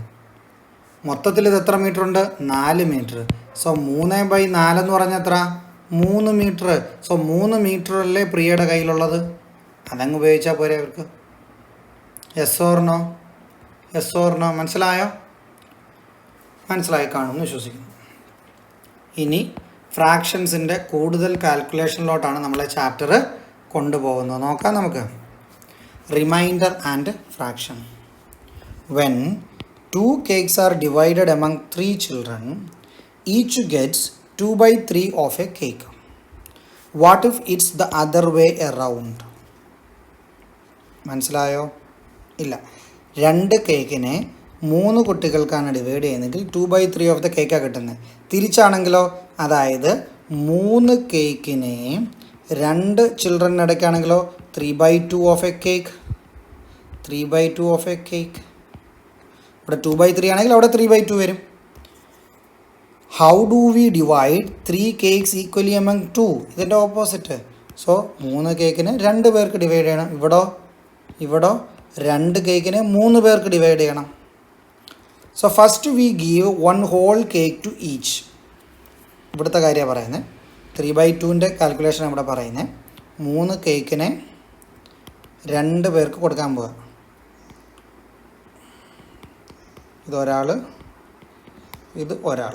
മൊത്തത്തിൽ ഇത് എത്ര മീറ്റർ ഉണ്ട്? 4 മീറ്റർ. സോ 3/4 എന്ന് പറഞ്ഞാൽ എത്ര? 3 മീറ്റർ. സോ 3 മീറ്റർ അല്ലേ പ്രിയയുടെ കയ്യിലുള്ളത്? അതങ്ങ് ഉപയോഗിച്ചാൽ പോരെ അവർക്ക്. Yes or no? Yes or no? മനസ്സിലായോ? മനസ്സിലായി കാണുമെന്ന് വിശ്വസിക്കുന്നു. ഇനി ഫ്രാക്ഷൻസിൻ്റെ കൂടുതൽ കാൽക്കുലേഷനിലോട്ടാണ് നമ്മളെ ചാപ്റ്റർ കൊണ്ടുപോകുന്നത്. നോക്കാം നമുക്ക്. Remainder and fraction. When 2 cakes are divided among 3 children, each gets 2/3 of a cake. What if it's the other way around? മനസ്സിലായോ? ഇല്ല. 2 കേക്കിനെ 3 കുട്ടികൾക്കാണ് ഡിവൈഡ് ചെയ്യുന്നതെങ്കിൽ 2/3 ഓഫ് ദ കേക്കാണ് കിട്ടുന്നത്. തിരിച്ചാണെങ്കിലോ, അതായത് 3 കേക്കിനെ 2 ചിൽഡ്രനിടയ്ക്കാണെങ്കിലോ 3/2 of A cake. 3/2 of A cake. ഇവിടെ 2/3 ആണെങ്കിൽ അവിടെ 3/2 വരും. How do V divide 3 cakes equally among 2? ഇതിൻ്റെ ഓപ്പോസിറ്റ്. സോ 3 കേക്കിന് 2 പേർക്ക് ഡിവൈഡ് ചെയ്യണം. ഇവിടോ 2 കേക്കിന് 3 പേർക്ക് ഡിവൈഡ് ചെയ്യണം. So first we give 1 whole cake to each. ഇവിടുത്തെ കാര്യമാണ് പറയുന്നത്. 3/2ൻ്റെ കാൽക്കുലേഷൻ ഇവിടെ പറയുന്നത്. 3 കേക്കിനെ 2 പേർക്ക് കൊടുക്കാൻ പോവുക. ഇതൊരാൾ, ഇത് ഒരാൾ.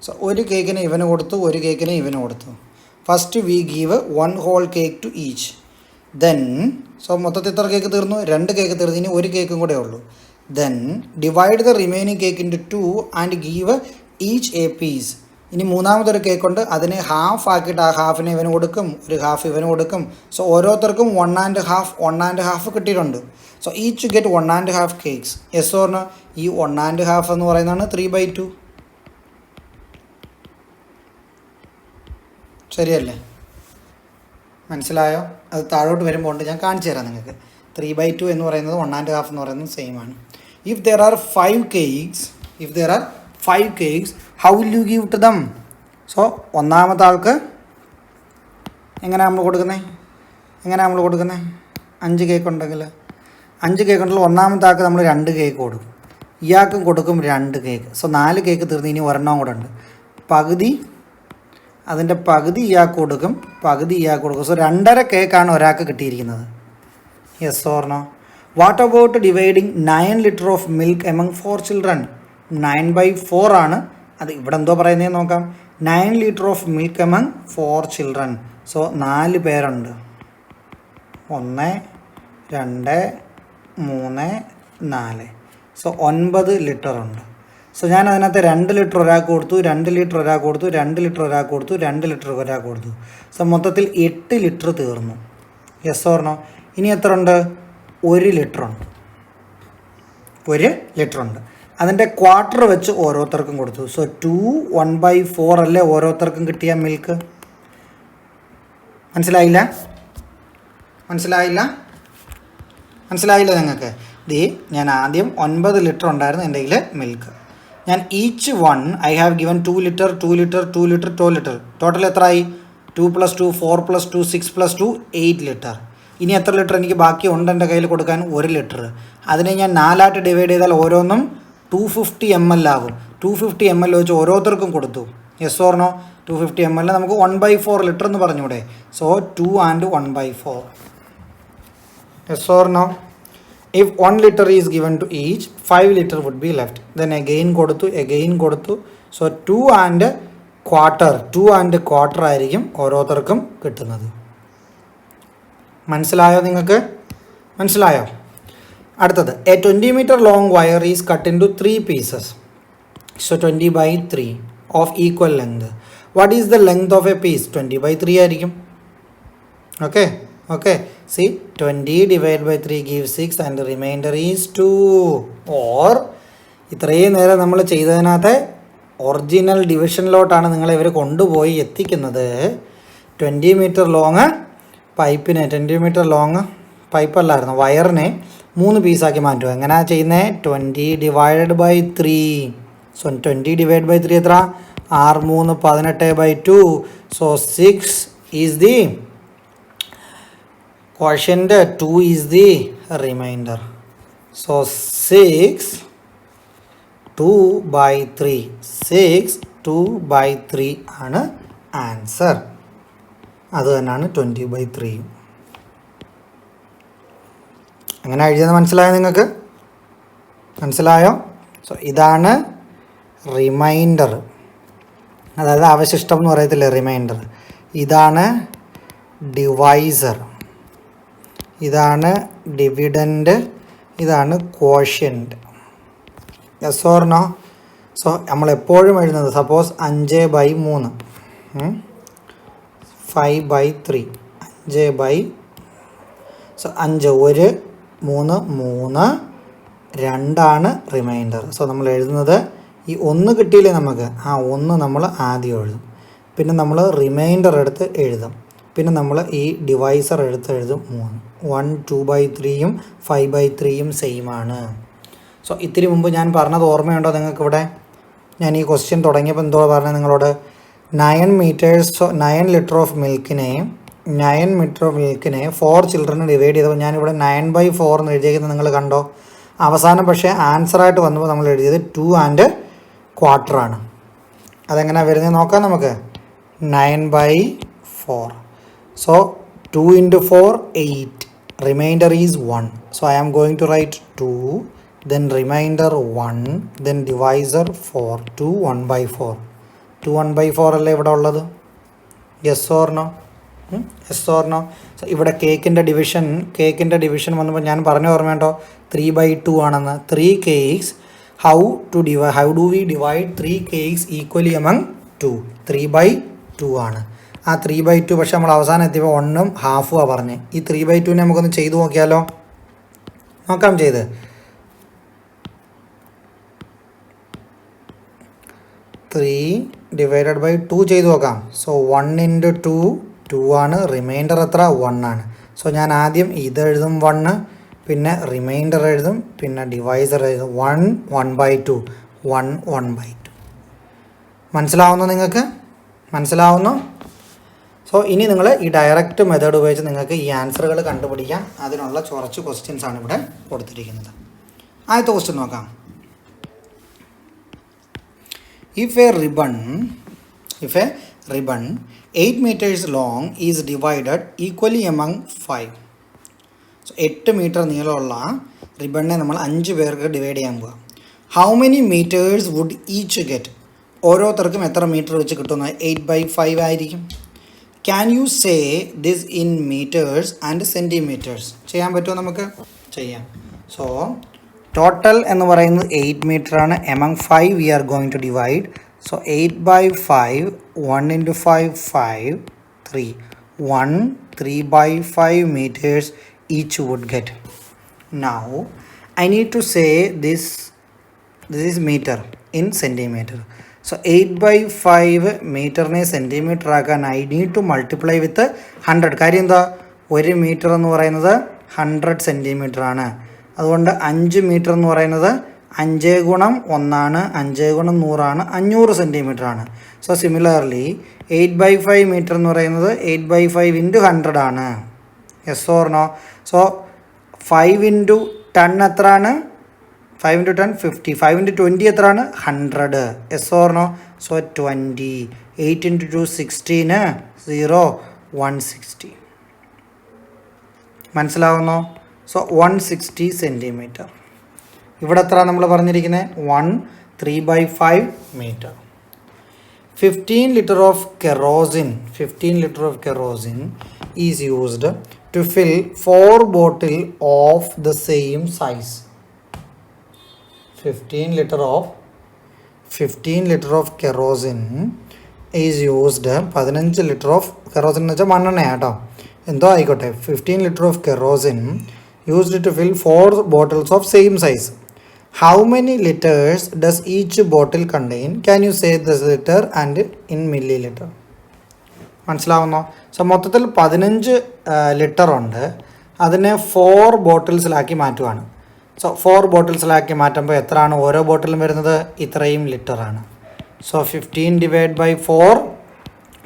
സോ 1 കേക്കിന് ഇവന് കൊടുത്തു, 1 കേക്കിന് ഇവന് കൊടുത്തു. First we give 1 whole cake to each. Then so മൊത്തത്തിൽ ഇത്ര കേക്ക് തീർന്നു, 2 കേക്ക് തീർന്നു, ഇനി 1 കേക്കും കൂടെ ഉള്ളൂ. Then divide the remaining cake into 2 and give each a piece. ഇനി മൂന്നാമതൊരു കേക്കുണ്ട്, അതിനെ ഹാഫ് ആക്കിയിട്ട് ആ ഹാഫിനെ ഇവന് കൊടുക്കും, ഒരു ഹാഫ് ഇവന് കൊടുക്കും. സോ ഓരോരുത്തർക്കും 1 1/2 1/2 കിട്ടിയിട്ടുണ്ട്. So each get 1 1/2 cakes. Yes or no? ഈ 1 1/2 എന്ന് പറയുന്നതാണ് 3/2. ശരിയല്ലേ? മനസ്സിലായോ? അത് താഴോട്ട് വരുമ്പോൾ ഉണ്ട്, ഞാൻ കാണിച്ചു തരാം നിങ്ങൾക്ക്. 3/2 എന്ന് പറയുന്നത് 1 1/2 എന്ന് പറയുന്നത് സെയിം ആണ്. If there are 5 cakes how will you give to them? So ഒന്നാമത്തെ ആൾക്ക് എങ്ങനെയാണ് നമ്മൾ കൊടുക്കുന്നത്? 5 കേക്ക് ഉണ്ടെങ്കിൽ 5 കേക്ക് ഉണ്ടല്ലോ, ഒന്നാമത്തെ ആൾക്ക് നമ്മൾ 2 കേക്ക് കൊടുക്കും, ഇയാൾക്കും കൊടുക്കും 2 കേക്ക്. സോ 4 കേക്ക് തീർന്ന്, ഇനി ഒരെണ്ണം കൂടെ ഉണ്ട്. അതിൻ്റെ പകുതി ഇയാൾക്ക് കൊടുക്കും, പകുതി ഇയാൾക്ക് കൊടുക്കും. സോ 2.5 കേക്കാണ് ഒരാൾക്ക് കിട്ടിയിരിക്കുന്നത്. Yes or no? What about dividing 9 litre of milk among 4 children? 9/4 ആണ്. അത് ഇവിടെ എന്തോ പറയുന്നതെന്ന് നോക്കാം. 9 litre of milk among 4 children. So 4 പേരുണ്ട്. 1 2 3 4. സോ 9 ലിറ്റർ ഉണ്ട്. സോ ഞാൻ അതിനകത്ത് 2 ലിറ്റർ ഒരാൾക്ക് കൊടുത്തു, 2 ലിറ്റർ ഒരാൾക്ക് കൊടുത്തു, 2 ലിറ്റർ ഒരാൾക്ക് കൊടുത്തു, 2 ലിറ്റർ ഒരാൾക്ക് കൊടുത്തു. സോ മൊത്തത്തിൽ 8 ലിറ്റർ തീർന്നു. Yes or no? ഇനി എത്ര ഉണ്ട്? 1 ലിറ്റർ ഉണ്ട്. 1 ലിറ്റർ ഉണ്ട്. അതിൻ്റെ ക്വാർട്ടർ വെച്ച് ഓരോരുത്തർക്കും കൊടുത്തു. സോ 2 1/4 അല്ലേ ഓരോരുത്തർക്കും കിട്ടിയ മിൽക്ക്? മനസ്സിലായില്ല നിങ്ങൾക്ക്? ഞാൻ ആദ്യം 9 ലിറ്റർ ഉണ്ടായിരുന്നു എൻ്റെ കയ്യിൽ മിൽക്ക്. ഞാൻ each one I have given 2 litre 2 litre 2 litre 2 litre. Total എത്രയായി? 2 + 2 4 + 2 6 + 2 8 ലിറ്റർ. ഇനി എത്ര ലിറ്റർ എനിക്ക് ബാക്കി ഉണ്ട് എൻ്റെ കയ്യിൽ കൊടുക്കാൻ? 1 ലിറ്റർ. അതിനെ ഞാൻ 4 ഡിവൈഡ് ചെയ്താൽ ഓരോന്നും 250 ml ആകും. 250 ml വെച്ച് ഓരോരുത്തർക്കും കൊടുത്തു. Yes or no? 250 ml നമുക്ക് 1/4 ലിറ്റർ എന്ന് പറഞ്ഞൂടെ? So 2 and 1/4. Yes or no? If 1 liter is given to each, 5 liter would be left. Then again കൊടുത്തു. So 2 and quarter ആയിരിക്കും ഓരോരുത്തർക്കും കിട്ടുന്നത്. മനസ്സിലായോ നിങ്ങൾക്ക്? മനസ്സിലായോ? അടുത്തത്, a 20 meter long wire is cut into 3 pieces. So 20/3 of equal length. What is the length of a piece? 20/3 ആയിരിക്കും. Okay. See, 20 divided by 3 gives 6 and the remainder is 2. Or ഇത്രയും നേരം നമ്മൾ ചെയ്തതിനകത്തെ ഒറിജിനൽ ഡിവിഷനിലോട്ടാണ് നിങ്ങളെ ഇവർ കൊണ്ടുപോയി എത്തിക്കുന്നത്. 20 മീറ്റർ ലോങ് പൈപ്പിനെ 20 മീറ്റർ ലോങ് പൈപ്പല്ലായിരുന്നു, വയറിനെ 3 പീസാക്കി മാറ്റുക. എങ്ങനെയാണ് ചെയ്യുന്നത്? 20 divided by 3. So 20 divided by 3 എത്ര? 6 3 18/2. So 6 is the quotient, 2 is the remainder. So 6 2/3. 6 2/3 ആണ് ആൻസർ. അത് തന്നെയാണ് 20/3. അങ്ങനെ എഴുതിയത് മനസ്സിലായോ നിങ്ങൾക്ക്? മനസ്സിലായോ? സോ ഇതാണ് റിമൈൻഡർ, അതായത് അവശിഷ്ടം എന്ന് പറയത്തില്ലേ, റിമൈൻഡർ. ഇതാണ് ഡിവൈസർ, ഇതാണ് ഡിവിഡൻഡ്, ഇതാണ് quotient. Yes or no? So നമ്മളെപ്പോഴും എഴുതുന്നത് സപ്പോസ് 5/3, 5/3, 5 സോ 5 1 3 3 2 റിമൈൻഡർ. സോ നമ്മൾ എഴുതുന്നത് ഈ 1 കിട്ടിയില്ലേ നമുക്ക്, ആ 1 നമ്മൾ ആദ്യം എഴുതും, പിന്നെ നമ്മൾ റിമൈൻഡർ എടുത്ത് എഴുതും, പിന്നെ നമ്മൾ ഈ ഡിവൈസർ എടുത്ത് എഴുതും 3. 1 2/3 5/3 സെയിം ആണ്. സോ ഇത്തിരി മുമ്പ് ഞാൻ പറഞ്ഞത് ഓർമ്മയുണ്ടോ നിങ്ങൾക്കിവിടെ? ഞാൻ ഈ ക്വസ്റ്റ്യൻ തുടങ്ങിയപ്പോൾ എന്തോ പറഞ്ഞത് നിങ്ങളോട്? 9 ലിറ്റർ ഓഫ് മിൽക്കിനെ 4 ചിൽഡ്രന് ഡിവൈഡ് ചെയ്തപ്പോൾ ഞാനിവിടെ 9/4 എന്ന് എഴുതിയിരിക്കുന്നത് നിങ്ങൾ കണ്ടോ? അവസാനം പക്ഷേ ആൻസറായിട്ട് വന്നപ്പോൾ നമ്മൾ എഴുതിയത് 2¼ ആണ്. അതെങ്ങനെയാണ് വരുന്നത് നോക്കാം നമുക്ക്. 9/4. So 2 × 4 8. Remainder is 1. So I am going to write 2, then remainder 1, then divisor 4. 2 1/4. 2 1/4 അല്ലേ ഇവിടെ ഉള്ളത്? Yes or no? Yes or no? So ഇവിടെ കേക്കിൻ്റെ ഡിവിഷൻ വന്നപ്പോൾ ഞാൻ പറഞ്ഞ ഓർമ്മയുണ്ടോ? 3/2 ആണെന്ന്. 3 cakes. How do we divide 3 cakes equally among 2? 3/2 ആണ്. ആ 3/2 പക്ഷെ നമ്മൾ അവസാനം എത്തിയപ്പോൾ 1 1/2 പറഞ്ഞ്. ഈ 3/2 നമുക്കൊന്ന് ചെയ്ത് നോക്കിയാലോ? നോക്കാം ചെയ്ത്. 3/2 ചെയ്ത് നോക്കാം. സോ 1 × 2 2 ആണ്, റിമൈൻഡർ എത്ര? 1 ആണ്. സോ ഞാൻ ആദ്യം ഇത് എഴുതും 1, പിന്നെ റിമൈൻഡർ എഴുതും, പിന്നെ ഡിവൈസർ എഴുതും 1 1/2 1 1/2. മനസ്സിലാവുന്നു നിങ്ങൾക്ക്? മനസ്സിലാവുന്നു? സോ ഇനി നിങ്ങൾ ഈ ഡയറക്റ്റ് മെത്തേഡ് ഉപയോഗിച്ച് നിങ്ങൾക്ക് ഈ ആൻസറുകൾ കണ്ടുപിടിക്കാം. അതിനുള്ള കുറച്ച് ക്വസ്റ്റ്യൻസ് ആണ് ഇവിടെ കൊടുത്തിരിക്കുന്നത്. ആദ്യത്തെ ക്വസ്റ്റ്യൻ നോക്കാം. If a ribbon 8 meters long is divided equally among 5. So 8 metre നീളമുള്ള റിബണിനെ നമ്മൾ 5 പേർക്ക് ഡിവൈഡ് ചെയ്യാൻ പോകാം. How many metres would each get? ഓരോരുത്തർക്കും എത്ര മീറ്റർ വെച്ച് കിട്ടുന്നത്? 8/5 ആയിരിക്കും. Can you say this in metres and centimetres? ചെയ്യാൻ പറ്റുമോ? നമുക്ക് ചെയ്യാം. സോ ടോട്ടൽ എന്ന് പറയുന്നത് 8 മീറ്റർ ആണ്. Among 5 we are going to divide. So 8/5 1 × 5 5 3 1 3/5 meters each would get. Now I need to say this is meter in centimeter. So 8/5 മീറ്ററിനെ centimetre ആക്കാൻ I need to multiply with 100. കാര്യം എന്താ? 1 metre എന്ന് പറയുന്നത് 100 centimetre ആണ്. അതുകൊണ്ട് 5 metre എന്ന് പറയുന്നത് 5 × 1 ആണ്, 5 × 100 ആണ്, 500 സെൻറ്റിമീറ്റർ ആണ്. സോ സിമിലർലി 8/5 മീറ്റർ എന്ന് പറയുന്നത് 8/5 × 100 ആണ്. Yes or no? സോ 5 × 10 എത്രയാണ്? 5 × 10 50. 5 × 20 എത്രയാണ്? 100. Yes or no? സോ 20. 8 × 2 16 0 160. മനസ്സിലാവുന്നോ? So 160 centimetre. ഇവിടെ എത്ര നമ്മൾ പറഞ്ഞിരിക്കുന്നത്? 1 3/5 metre. 15 liter of kerosene is used to fill 4 bottles of the same size. 15 liter of kerosene is used. 15 liter of kerosene എന്ന് വെച്ചാൽ മണ്ണെണ്ണ കേട്ടോ, എന്തോ ആയിക്കോട്ടെ. 15 liter of kerosene used to fill 4 bottles of same size. How many liters does each bottle contain? Can you say this liter and in milliliter? മനസ്സിലാവുന്നോ? So മൊത്തത്തിൽ 15 litre ഉണ്ട്. അതിനെ 4 ബോട്ടിൽസിലാക്കി മാറ്റുവാണ്. സോ 4 ബോട്ടിൽസിലാക്കി മാറ്റുമ്പോൾ എത്രയാണ് ഓരോ ബോട്ടിലും വരുന്നത്? ഇത്രയും ലിറ്ററാണ്. സോ 15/4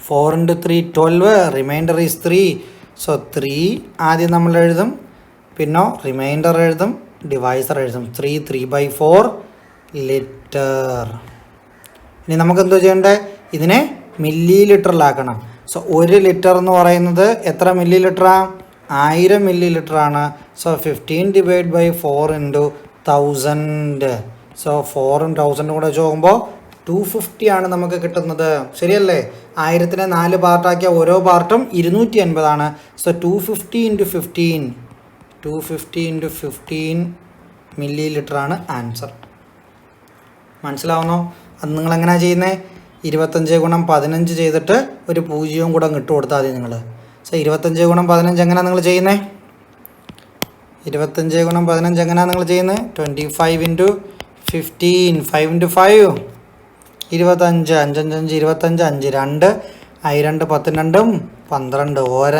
4 × 3 12. Reminder is 3. സോ 3 ആദ്യം നമ്മൾ എഴുതും, പിന്നെ റിമൈൻഡർ എഴുതും, ഡിവൈസർ എഴുതും. 3/4 ലിറ്റർ. ഇനി നമുക്ക് എന്തോ ചെയ്യണ്ടേ? ഇതിനെ മില്ലി ലിറ്ററിലാക്കണം. സോ 1 ലിറ്റർ എന്ന് പറയുന്നത് എത്ര മില്ലി ലിറ്ററാണ്? 1000 milliliter ആണ്. So 15 divide by 4 into 1000. So 4ഉം 1000ഉം കൂടെ വെച്ച് നോക്കുമ്പോൾ 250 ആണ് നമുക്ക് കിട്ടുന്നത്. ശരിയല്ലേ? 1000നെ 4 പാർട്ടാക്കിയ ഓരോ പാർട്ടും 280 ആണ്. സോ 250 ഇൻറ്റു 15 250 ഇൻറ്റു 15 മില്ലി ആണ് ആൻസർ. മനസ്സിലാവുന്നോ? അത് നിങ്ങളെങ്ങനെയാണ് ചെയ്യുന്നത്? 25 ഗുണം 15 ചെയ്തിട്ട് ഒരു 0 കൂടെ ഇട്ട് കൊടുത്താൽ മതി നിങ്ങൾ. സോ 25 ഗുണം 15 എങ്ങനെയാണ് നിങ്ങൾ ചെയ്യുന്നത്? 25 ഗുണം 15 എങ്ങനെയാണ് നിങ്ങൾ ചെയ്യുന്നത്? 25 ഇൻറ്റു 15 5 ഇൻറ്റു 5 25 5 5 25 5 2 I 2 10 2 12 5 5 1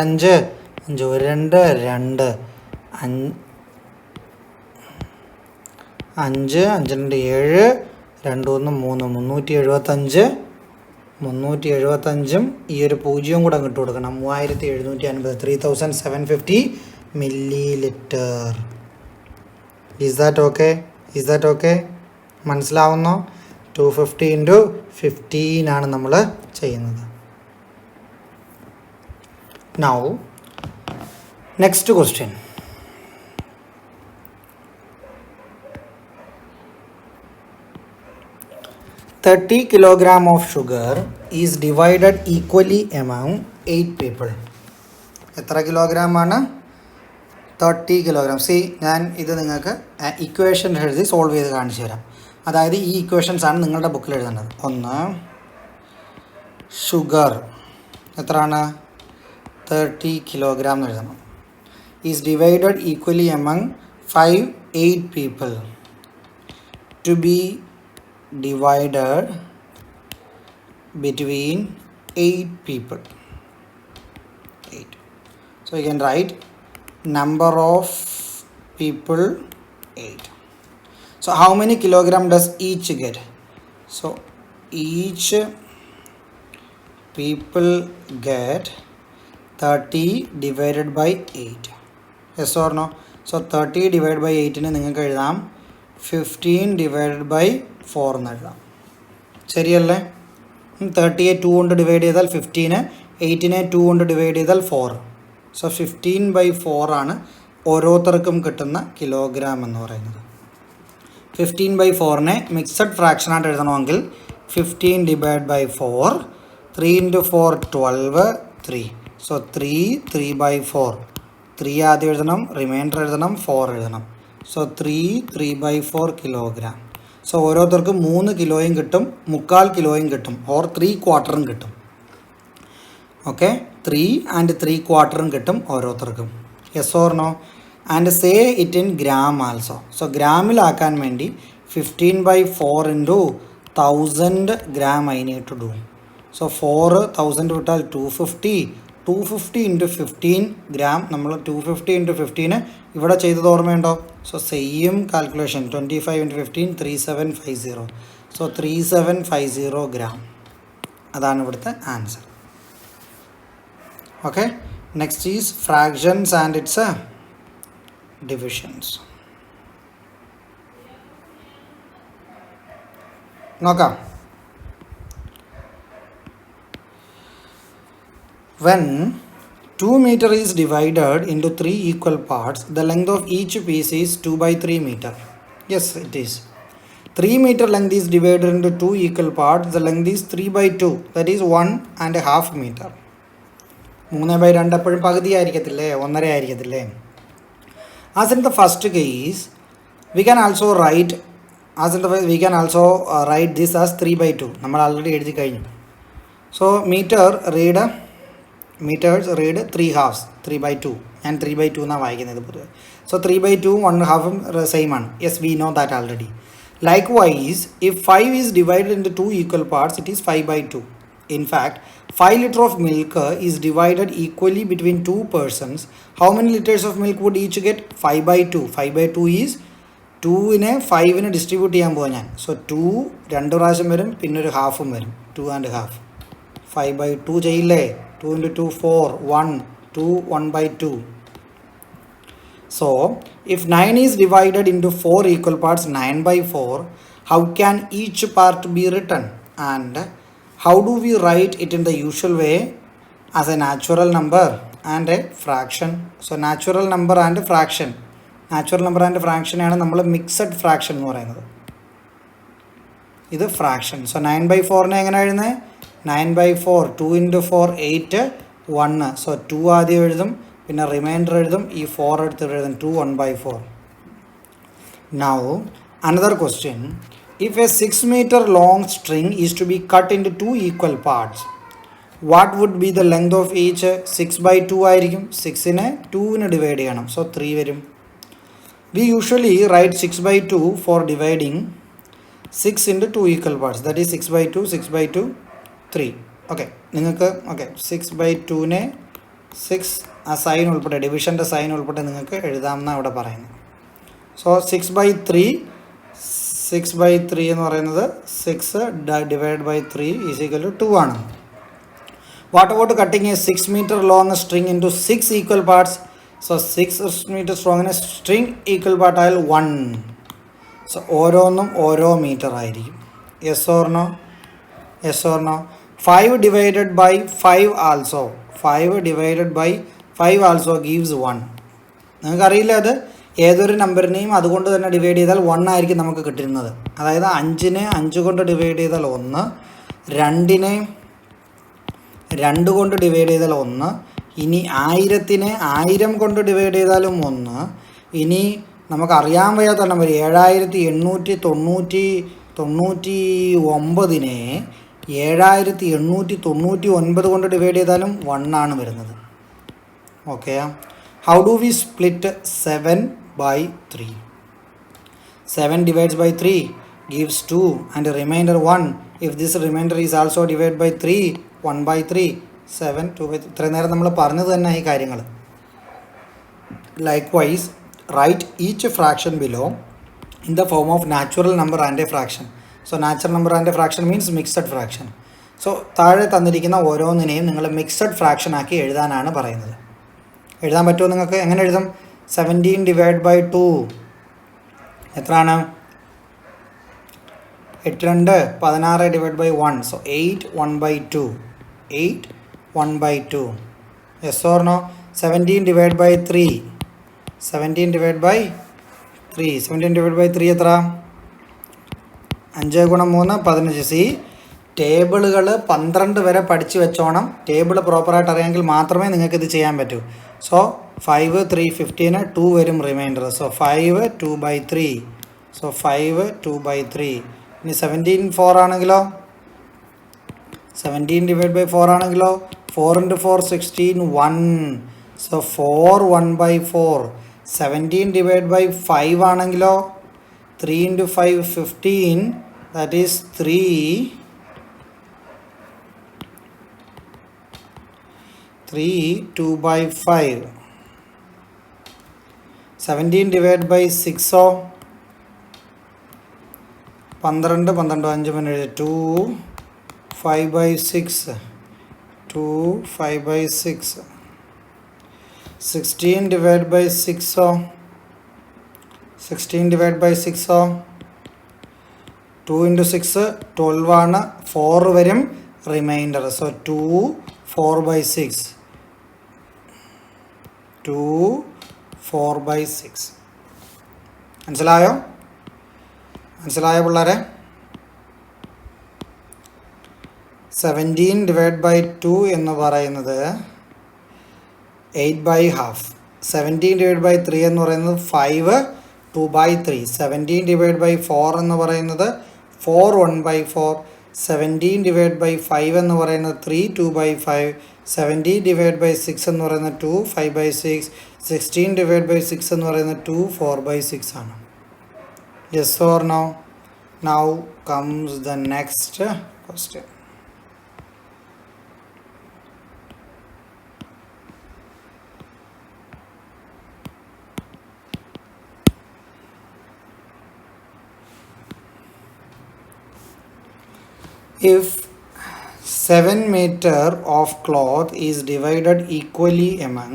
2 2 5 5 2 7 2 1 3 375 ഈ ഒരു 0 കൂടെ ഇട്ട് കൊടുക്കണം. 3750 3750 milliliter. Is that okay? മനസ്സിലാവുന്നോ? 250 ഇൻറ്റു 15 ആണ് നമ്മൾ ചെയ്യുന്നത്. Now next question. $30 kilogram of sugar is divided equally among 8 people. എത്ര കിലോഗ്രാം ആണ്? 30 കിലോഗ്രാം. സി, ഞാൻ ഇത് നിങ്ങൾക്ക് ഇക്വേഷൻ എഴുതി സോൾവ് ചെയ്ത് കാണിച്ചു തരാം. അതായത് ഈ ഇക്വേഷൻസ് ആണ് നിങ്ങളുടെ ബുക്കിൽ എഴുതേണ്ടത്. ഒന്ന്, ഷുഗർ എത്രയാണ്? 30 കിലോഗ്രാം എന്ന് എഴുതണം. Is divided equally among 8 people. To be divided between 8 people. 8. So you can write number of people 8. So how many kilogram does each get? So each people get 30 divided by 8. Yes or no? So 30 divided by 8 നെ നിങ്ങൾക്ക് എഴുതാം 15 divided by 4 എന്ന് എഴുതാം. ശരിയല്ലേ? 30യെ 2 കൊണ്ട് divide ചെയ്താൽ 15, 8നെ 2 കൊണ്ട് divide ചെയ്താൽ 4. സോ 15/4 ആണ് ഓരോരുത്തർക്കും കിട്ടുന്ന കിലോഗ്രാം എന്ന് പറയുന്നത്. 15/4നെ മിക്സഡ് ഫ്രാക്ഷനായിട്ട് എഴുതണമെങ്കിൽ 15 ഡിവൈഡ് ബൈ 4, 3 ഇൻറ്റു 4 12, 3. സോ 3/4. 3 ആദ്യം എഴുതണം, റിമൈൻഡർ എഴുതണം, 4 എഴുതണം. So 3/4 kilogram. സോ ഓരോരുത്തർക്കും 3 കിലോയും കിട്ടും, 3/4 കിലോയും കിട്ടും, ഓർ 3/4 കിട്ടും. ഓക്കെ, 3 and 3/4 കിട്ടും ഓരോരുത്തർക്കും. Yes or no? And say it in gram also. So ഗ്രാമിലാക്കാൻ വേണ്ടി 15/4 into 1000 gram I need to do. So 4,000 വിട്ടാൽ 250 ഇൻറ്റു 15 ഗ്രാം. നമ്മൾ 250 ഇൻറ്റു 15 ഇവിടെ ചെയ്തത് ഓർമ്മയുണ്ടോ? So same calculation. 25 into 15 3750. So 3750 gram. അതാണ് ഇവിടുത്തെ answer. Okay, next is fractions and it's divisions. നോക്കാം. When 2 meter is divided into 3 equal parts, the length of each piece is 2/3 meter. Yes, it is. 3 meter length is divided into 2 equal parts. The length is 3/2. That is 1.5 meter. 3/2 എപ്പോഴും പകുതി ആയിരിക്കത്തില്ലേ, 1.5 ആയിരിക്കത്തില്ലേ? As in the first case, we can also write this as 3/2. നമ്മൾ already എഴുതി കഴിഞ്ഞു. So meters read 3 halves, 3/2. ഞാൻ 3/2 എന്നാണ് വായിക്കുന്നത് പൊതുവെ. So 3/2 1/2 same ആണ്. Yes, we know that already. Likewise, if 5 is divided into 2 equal parts, it is 5/2. In fact, 5 liter of milk is divided equally between 2 persons. How many liters of milk would each get? 5/2. 5/2 is 2നെ 5ന് distribute ചെയ്യാൻ പോകാൻ ഞാൻ. So 2 2 പ്രാവശ്യം വരും, പിന്നെ ഒരു ഹാഫും വരും, 2.5. 5/2 ചെയ്യില്ലേ? 2 into 2 4, 1 2 1/2. So if 9 is divided into 4 equal parts, 9/4, how can each part be written, and how do we write it in the usual way as a natural number? and a fraction. So natural number and fraction. Natural number and fraction ആണ് നമ്മൾ mixed fraction എന്ന് പറയുന്നത്. ഇത് fraction. So 9/4 എങ്ങനെ എഴുതുന്നത്? 9/4 2 into 4 8 1. So 2 ആദ്യം എഴുതും, പിന്നെ റിമൈൻഡർ എഴുതും, ഈ 4 എടുത്തിട്ട് എഴുതും 2 1/4. Now another question. If a 6 meter long string is to be cut into 2 equal parts, what would be the length of each? 6/2 ആയിരിക്കും. 6നെ 2ന് ഡിവൈഡ് ചെയ്യണം. സോ 3 വരും. We usually write 6/2 for dividing 6 into 2 equal parts. That is 6/2, 6/2, 3. Okay. നിങ്ങൾക്ക് okay 6/2നെ 6 ആ sign ഉൾപ്പെടെ ഡിവിഷൻ്റെ sign ഉൾപ്പെടെ നിങ്ങൾക്ക് എഴുതാമെന്നാണ് ഇവിടെ പറയുന്നത്. സോ 6/3 എന്ന് പറയുന്നത് 6 divided by 3 is equal to 2 ആണ്. What about cutting a 6 meter long string into 6 equal parts? So 6 meter strong string equal part ആയാൽ 1. സോ ഓരോന്നും ഓരോ മീറ്റർ ആയിരിക്കും. Yes or no? Yes or no? 5 divided by 5 also. 5 divided by 5 also gives 1. നിങ്ങൾക്കറിയില്ല അത് ഏതൊരു നമ്പറിനെയും അതുകൊണ്ട് തന്നെ divide ചെയ്താൽ 1 ആയിരിക്കും നമുക്ക് കിട്ടുന്നത്. അതായത് 5നെ 5 കൊണ്ട് ഡിവൈഡ് ചെയ്താൽ 1, 2നെ 2 കൊണ്ട് ഡിവൈഡ് ചെയ്താൽ 1, ഇനി 1000നെ 1000 കൊണ്ട് ഡിവൈഡ് ചെയ്താലും 1, ഇനി നമുക്കറിയാൻ വയ്യാത്ത നമ്പർ 7899നെ 7899 കൊണ്ട് ഡിവൈഡ് ചെയ്താലും 1 ആണ് വരുന്നത്. Okay. How do V split 7/3? 7 divides by 3 gives 2 and remainder 1. If this remainder is also divided by 3, 1/3, 7, 2/3. ഇത്രയും നേരം നമ്മൾ പറഞ്ഞത് തന്നെ ഈ കാര്യങ്ങൾ. Likewise, write each fraction below in the form of natural number and a fraction. So natural number and a fraction means mixed fraction. So താഴെ തന്നിരിക്കുന്ന ഓരോന്നിനെയും നിങ്ങൾ മിക്സഡ് ഫ്രാക്ഷൻ ആക്കി എഴുതാനാണ് പറയുന്നത്. എഴുതാൻ പറ്റുമോ നിങ്ങൾക്ക്? എങ്ങനെ എഴുതും? 17 divided by 2 എത്രയാണ്? 8 2 16 divided by 1. So 8 1/2. 8 1/2. Yes or no? 17 divided by 3. 17 divided by 3. 17 divided by 3 എത്ര? 5 × 3 15. സി ടേബിളുകൾ 12 വരെ പഠിച്ച് വെച്ചോണം. ടേബിൾ പ്രോപ്പറായിട്ട് അറിയാമെങ്കിൽ മാത്രമേ നിങ്ങൾക്ക് ഇത് ചെയ്യാൻ പറ്റൂ. സോ 5 3 15 2 വരും റിമൈൻഡർ. സോ 5 2/3. സോ 5 2/3. ഇനി 17 4 ആണെങ്കിലോ 17 divided by 4 ആണെങ്കിലോ 4 × 4 16 1. സോ 4 1/4. 17 divided by 5 ആണെങ്കിലോ 3 × 5 15. That is 3 2/5. 17 divided by 6 12 12 5 minutes 2 5/6. 2 5/6. 16 divided by 6 16 divided by 6 2 × 6 12 ആണ്. 4 വരും റിമൈൻഡർ. സോ 2 4/6. 2 4/6. മനസ്സിലായോ? മനസ്സിലായോ പിള്ളേരെ? 17 divided by 2 എന്ന് പറയുന്നത് 8/2. 17 divided by 3 എന്ന് പറയുന്നത് 5 2/3. 17 divided by 4 എന്ന് പറയുന്നത് 4 1/4. 17 divided by 5 എന്ന് പറയുന്നത് 3 2/5. 17 divided by 6 എന്ന് പറയുന്നത് 2 5/6. 16 divided by 6 എന്ന് പറയുന്നത് 2 4/6 ആണ്. Yes or no? Now comes the next question. If 7 meter of cloth is divided equally among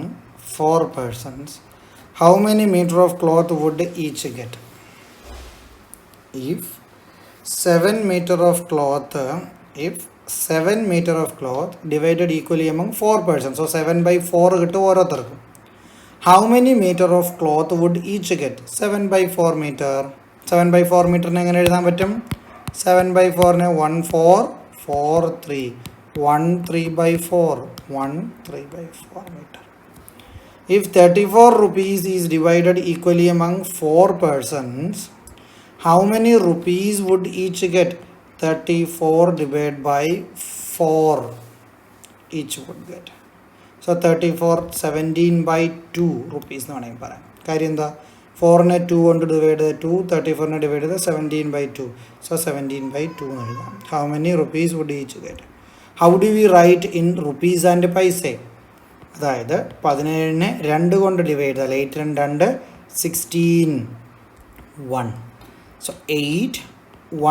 4 persons, how many meter of cloth would each get? If 7 meter of cloth, if 7 meter of cloth divided equally among 4 persons. So 7 by 4 കിട്ടും ഓരോരുത്തർക്കും. How many meter of cloth would each get? 7 by 4 meter. 7 by 4 meter എങ്ങനെ എഴുതാൻ പറ്റും? 7 by 4 1 4 4 3 1 3 by 4 1 3 by 4 meter. If 34 rupees is divided equally among 4 persons, how many rupees would each get? 34 divided by 4 each would get. So 34 17 by 2 rupees എന്ന് വേണമെങ്കിൽ പറയാം. കാര്യം എന്താ, 4നെ 2 കൊണ്ട് divide ചെയ്ത് 2, 34നെ ഡിവൈഡ് ചെയ്ത് 17 by 2. So 17 by 2 എന്ന് എഴുതാം. How many rupees would each get? How do we write in rupees and paise? അതായത് 17നെ 2 കൊണ്ട് ഡിവൈഡ് ചെയ്താൽ 8 2 16 1. So 8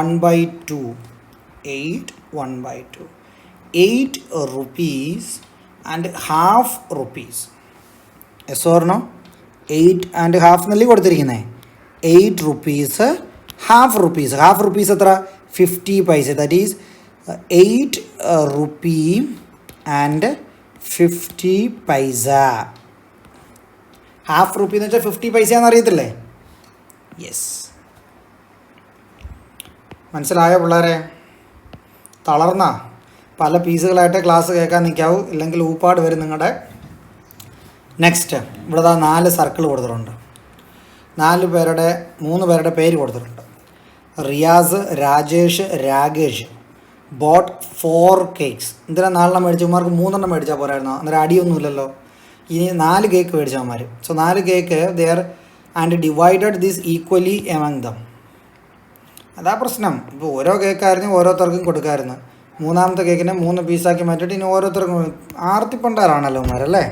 1 by 2 8 1 by 2 8 rupees and half rupees. Yes or no? 8 and half എന്നല്ലേ കൊടുത്തിരിക്കുന്നത്. 8 rupees half rupees. half rupees എത്ര? 50 paise. That is 8 rupee and 50 paisa. half rupee എന്ന് വെച്ചാൽ 50 പൈസ എന്നറിയത്തില്ലേ? Yes, മനസ്സിലായോ പിള്ളേരെ? തളർന്ന പല പീസുകളായിട്ട് ക്ലാസ് കേൾക്കാൻ നിൽക്കാവൂ, ഇല്ലെങ്കിൽ ഊപ്പാട് വരും നിങ്ങളുടെ. നെക്സ്റ്റ്, ഇവിടെ 4 സർക്കിൾ കൊടുത്തിട്ടുണ്ട്. 3 പേരുടെ പേര് കൊടുത്തിട്ടുണ്ട്. Riyas, Rajesh, Rakesh boat 4 cakes. എന്തിനാ 4 മേടിച്ചവന്മാർക്ക് 3 മേടിച്ചാൽ പോരായിരുന്നോ? അന്നേരം അടിയൊന്നുമില്ലല്ലോ. ഇനി 4 കേക്ക് മേടിച്ചവന്മാർ. So 4 cake there and divided this equally among them. അതാ പ്രശ്നം. ഇപ്പോൾ ഓരോ കേക്കായിരുന്നു ഓരോരുത്തർക്കും കൊടുക്കാമായിരുന്നു. 3ാമത്തെ കേക്കിനെ 3 പീസാക്കി മാറ്റിയിട്ട് ഇനി ഓരോരുത്തർക്കും ആർത്തിപ്പണ്ടാറാണല്ലോ അവന്മാരല്ലേ.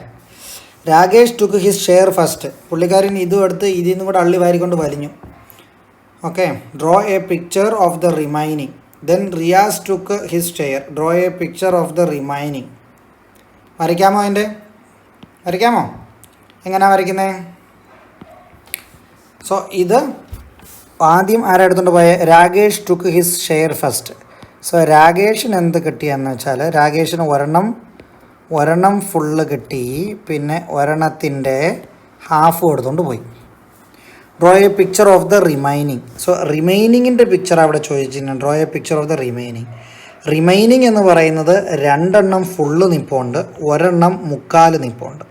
Rakesh took his share first. പുള്ളിക്കാരൻ ഇതും എടുത്ത് ഇതിൽ നിന്നും കൂടെ അള്ളി വാരിക്കൊണ്ട് വലിഞ്ഞു. Okay, draw a picture of the remaining. Then Riyaz took his share. Draw a picture of the remaining. വരയ്ക്കാമോ? വരയ്ക്കാമോ? എങ്ങനെയാണ് വരയ്ക്കുന്നത്? സോ ഇത് ആദ്യം ആരെടുത്തോണ്ട് പോയ Rakesh took his share first. So രാകേഷിന് എന്ത് കിട്ടിയെന്ന് വെച്ചാൽ രാകേഷിന് ഒരെണ്ണം ഫുള്ള് കിട്ടി, പിന്നെ ഒരെണ്ണത്തിൻ്റെ ഹാഫ് കൊടുത്തുകൊണ്ട് പോയി. Draw a picture of the remaining. So റിമൈനിങ്ങിൻ്റെ പിക്ചർ അവിടെ ചോദിച്ചിട്ടുണ്ട്. Draw a picture of the remaining. Remaining എന്ന് പറയുന്നത് 2 ഫുള്ള് നിൽപ്പുണ്ട്, 1 മുക്കാൽ നിൽപ്പുണ്ട്.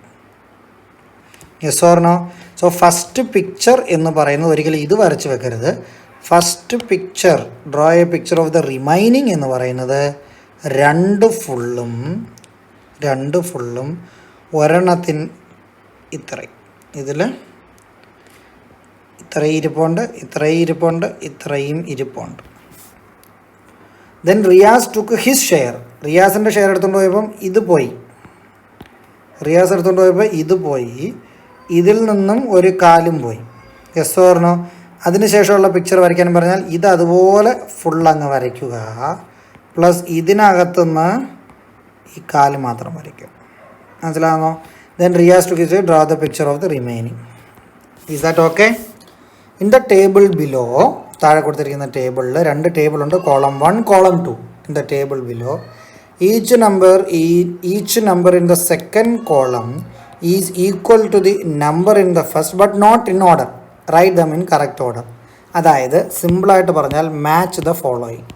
Yes or no? So first picture എന്ന് പറയുന്നത് ഒരിക്കലും ഇത് വരച്ച് വെക്കരുത്. First picture, draw a picture of the remaining എന്ന് പറയുന്നത് 2 ഫുള്ളും ഒരെണ്ണത്തിന് ഇത്രയും, ഇതിൽ ഇത്രയും ഇരിപ്പുണ്ട്. Then Riyaz took his share. റിയാസിൻ്റെ ഷെയർ എടുത്തുകൊണ്ട് പോയപ്പം ഇത് പോയി, ഇതിൽ നിന്നും 1 കാലും പോയി. Yes or no? അതിനുശേഷമുള്ള പിക്ചർ വരയ്ക്കാൻ പറഞ്ഞാൽ ഇത് അതുപോലെ ഫുള്ളങ്ങ് വരയ്ക്കുക, പ്ലസ് ഇതിനകത്തുനിന്ന് ഈ കാല് മാത്രം വരയ്ക്കുക. മനസ്സിലാകുന്നോ? Then Riyaz took his draw the picture of the remaining. Is that okay? In the table below, താഴെ കൊടുത്തിരിക്കുന്ന ടേബിളിൽ 2 ടേബിളുണ്ട്, column 1 column 2. In the table below each number in the second column is equal to the number in the first but not in order. Write them in correct order. അതായത് സിമ്പിളായിട്ട് പറഞ്ഞാൽ match the following.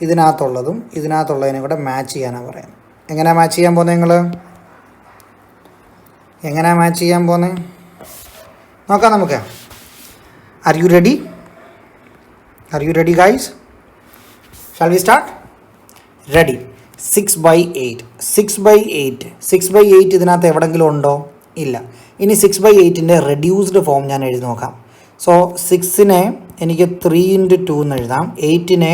ഇതിനകത്തുള്ളതും ഇതിനകത്തുള്ളതിനെ കൂടെ match ചെയ്യാനാണ് പറയുന്നത്. എങ്ങനെയാണ് match ചെയ്യാൻ പോകുന്നത്? നോക്കാം നമുക്ക്. Are you ready guys? Shall we start? Ready. 6 by 8 ഇതിനകത്ത് എവിടെയെങ്കിലും ഉണ്ടോ? ഇല്ല. ഇനി 6 by 8ൻ്റെ റെഡ്യൂസ്ഡ് ഫോം ഞാൻ എഴുതി നോക്കാം. സോ 6നെ എനിക്ക് 3 into 2 എന്ന് എഴുതാം, 8നെ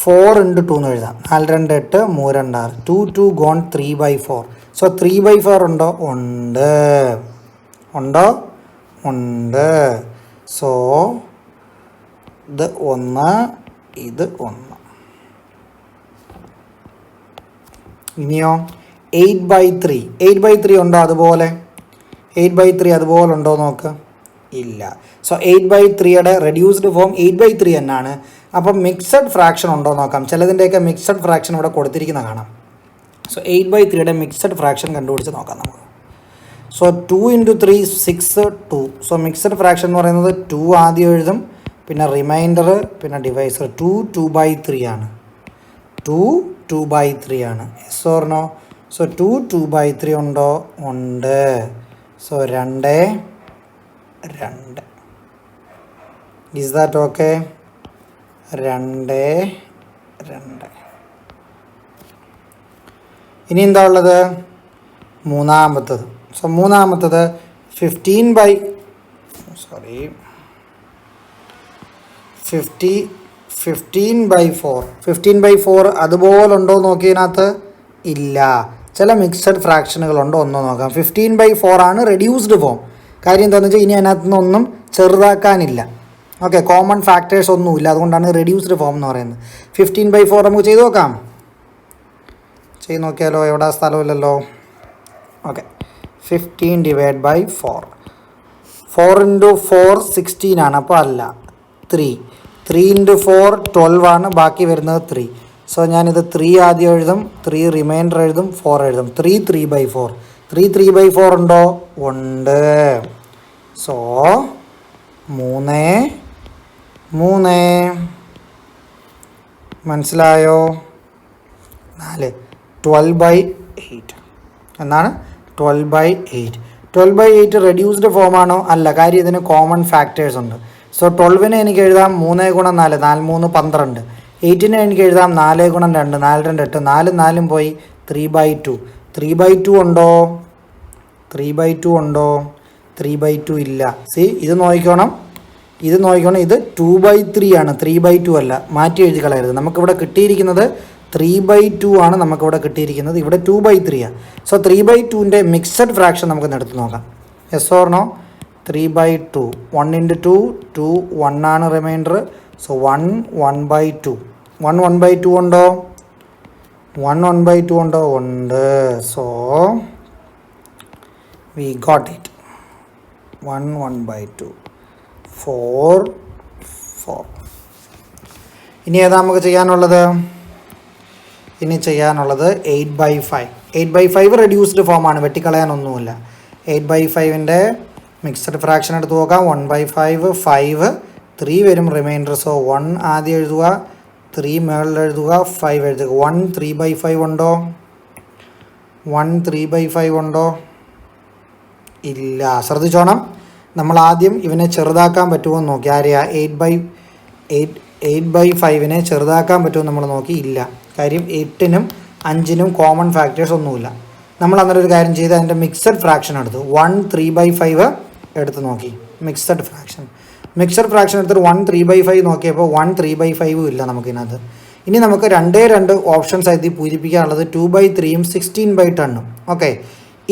4 into 2 എന്ന് എഴുതാം. 4 2 8 3 2 6. 2 2 gone 3 by 4. സോ 3 by 4 ഉണ്ടോ? ഉണ്ട്. സോ ഇത് 1, ഇത് 1. ഇനിയോ 8 by 3 ഉണ്ടോ? അതുപോലെ 8 by 3 അതുപോലെ ഉണ്ടോ നോക്ക്. ഇല്ല. സോ 8/3യുടെ റെഡ്യൂസ്ഡ് ഫോം 8/3 തന്നെയാണ്. അപ്പം മിക്സഡ് ഫ്രാക്ഷൻ ഉണ്ടോ നോക്കാം. ചിലതിൻ്റെയൊക്കെ മിക്സഡ് ഫ്രാക്ഷൻ ഇവിടെ കൊടുത്തിരിക്കുന്ന കാണാം. സോ 8/3യുടെ മിക്സഡ് ഫ്രാക്ഷൻ കണ്ടുപിടിച്ച് നോക്കാം നമുക്ക്. സോ 2 × 3 6 2. സോ മിക്സഡ് ഫ്രാക്ഷൻ എന്ന് പറയുന്നത് 2 ആദ്യം എഴുതും, പിന്നെ റിമൈൻഡർ, പിന്നെ ഡിവൈസർ. 2 2/3 ആണ്. 2 2/3 ആണ്. Yes or no? സോ 2 2/3 ഉണ്ടോ? ഉണ്ട്. സോ 2 2. Is that okay? 2 2. ഇനി എന്താ ഉള്ളത്? മൂന്നാമത്തത്. സോ മൂന്നാമത്തത് 15/4 15/4 അതുപോലെ ഉണ്ടോ നോക്കിയതിനകത്ത് ഇല്ല. ചില മിക്സഡ് ഫ്രാക്ഷനുകളുണ്ടോ ഒന്നോ നോക്കാം. 15/4 ആണ് റെഡ്യൂസ്ഡ് ഫോം. കാര്യം എന്താണെന്ന് വെച്ചാൽ ഇനി അതിനകത്ത് നിന്നൊന്നും ചെറുതാക്കാനില്ല. ഓക്കെ, കോമൺ ഫാക്ടേഴ്സ് ഒന്നുമില്ല, അതുകൊണ്ടാണ് റെഡ്യൂസ്ഡ് ഫോം എന്ന് പറയുന്നത്. 15/4 നമുക്ക് ചെയ്ത് നോക്കാം. ചെയ്ത് നോക്കിയാലോ? എവിടെ സ്ഥലമില്ലല്ലോ. ഓക്കെ, 15/4. 4 × 4 16 ആണ്. അപ്പോൾ അല്ല, 3 × 4 12 ആണ്. ബാക്കി വരുന്നത് 3. സോ ഞാനിത് 3 ആദ്യം എഴുതും, 3 റിമൈൻഡർ എഴുതും, 4 എഴുതും. 3 3/4. 3 3/4 ഉണ്ടോ? ഉണ്ട്. സോ 3 3. മനസ്സിലായോ? 4 12/8 എന്നാണ്. 12/8. 12/8 റെഡ്യൂസ്ഡ് ഫോമാണോ? അല്ല. കാര്യം ഇതിന് കോമൺ ഫാക്ടേഴ്സ് ഉണ്ട്. സോ 12നെ എനിക്ക് എഴുതാം 3 × 4 4 3 12. 8നെ എനിക്ക് എഴുതാം 4 × 2 4 2 8. 4 4 പോയി 3/2. 3/2 ഉണ്ടോ? 3/2 ഉണ്ടോ? 3/2 ഇല്ല. സി, ഇത് നോക്കണം. ഇത് 2/3 ആണ്, 3/2 അല്ല. മാറ്റി എഴുതി കളയരുത്. നമുക്കിവിടെ കിട്ടിയിരിക്കുന്നത് 3/2 ആണ്. നമുക്കിവിടെ കിട്ടിയിരിക്കുന്നത് ഇവിടെ 2/3 ആണ്. സോ 3/2ൻ്റെ മിക്സഡ് ഫ്രാക്ഷൻ നമുക്കൊന്ന് എടുത്ത് നോക്കാം. Yes or no? 3/2. 1 × 2 2 1 ആണ് റിമൈൻഡർ. സോ 1 1/2. 1 1/2 ഉണ്ടോ? 1 1/2 ഉണ്ടോ? ഉണ്ട്. So we got it. 1 1/2. 4 4. ഇനി ഏതാ നമുക്ക് ചെയ്യാനുള്ളത്? ഇനി ചെയ്യാനുള്ളത് 8/5. 8/5 റെഡ്യൂസ്ഡ് ഫോമാണ്, വെട്ടിക്കളയാനൊന്നുമില്ല. 8/5ൻ്റെ മിക്സഡ് ഫ്രാക്ഷൻ എടുത്ത് നോക്കാം. 1/5 5 3 വരും റിമൈൻഡർ. സോ 1 ആദ്യം എഴുതുക, 3 മേളിൽ എഴുതുക, 5 എഴുതുക. 1 3/5 ഉണ്ടോ? 1 3/5 ഉണ്ടോ? ഇല്ല. ശ്രദ്ധിച്ചോണം. നമ്മൾ ആദ്യം ഇവനെ ചെറുതാക്കാൻ പറ്റുമോ എന്ന് നോക്കി. ആരെയാ? 8/5നെ ചെറുതാക്കാൻ പറ്റുമോ നമ്മൾ നോക്കി. ഇല്ല. കാര്യം 8നും 5നും കോമൺ ഫാക്ടേഴ്സ് ഒന്നുമില്ല. നമ്മൾ അങ്ങനെ ഒരു കാര്യം ചെയ്ത് അതിൻ്റെ മിക്സഡ് ഫ്രാക്ഷൻ എടുത്തു. 1 3/5 എടുത്ത് നോക്കി. മിക്സഡ് ഫ്രാക്ഷൻ എടുത്തിട്ട് 1 3/5 നോക്കിയപ്പോൾ 1 3/5 ഇല്ല നമുക്കിതിനകത്ത്. ഇനി നമുക്ക് 2 ഓപ്ഷൻസ് ആയിട്ട് പൂരിപ്പിക്കാനുള്ളത് 2/3 16/10. ഓക്കെ,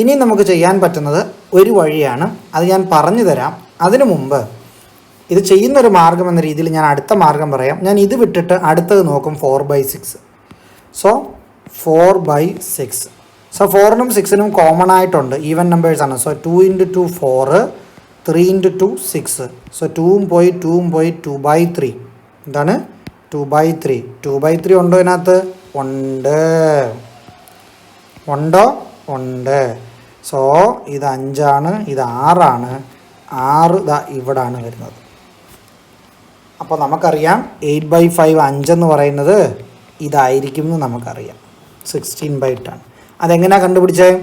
ഇനി നമുക്ക് ചെയ്യാൻ പറ്റുന്നത് ഒരു വഴിയാണ്. അത് ഞാൻ പറഞ്ഞു തരാം. അതിനു മുമ്പ് ഇത് ചെയ്യുന്നൊരു മാർഗം എന്ന രീതിയിൽ ഞാൻ അടുത്ത മാർഗം പറയാം. ഞാൻ ഇത് വിട്ടിട്ട് അടുത്തത് നോക്കും. 4/6. സോ 4/6. സോ 4നും 6നും കോമൺ ആയിട്ടുണ്ട്, ഈവൻ നമ്പേഴ്സാണ്. സോ 2 × 2 4, 3 × 2 6. സോ 2ഉം പോയി 2/3. എന്താണ്? 2/3. 2/3 ഉണ്ടോ ഇതിനകത്ത്? ഉണ്ട്. ഉണ്ടോ? ഉണ്ട്. സോ ഇത് 5 ആണ്, ഇത് 6 ആണ്. 6 ഇതാ ഇവിടാണ് വരുന്നത്. അപ്പോൾ നമുക്കറിയാം 8/5 5 എന്ന് പറയുന്നത് ഇതായിരിക്കും എന്ന് നമുക്കറിയാം. 16/10. അതെങ്ങനെയാണ് കണ്ടുപിടിച്ചത്?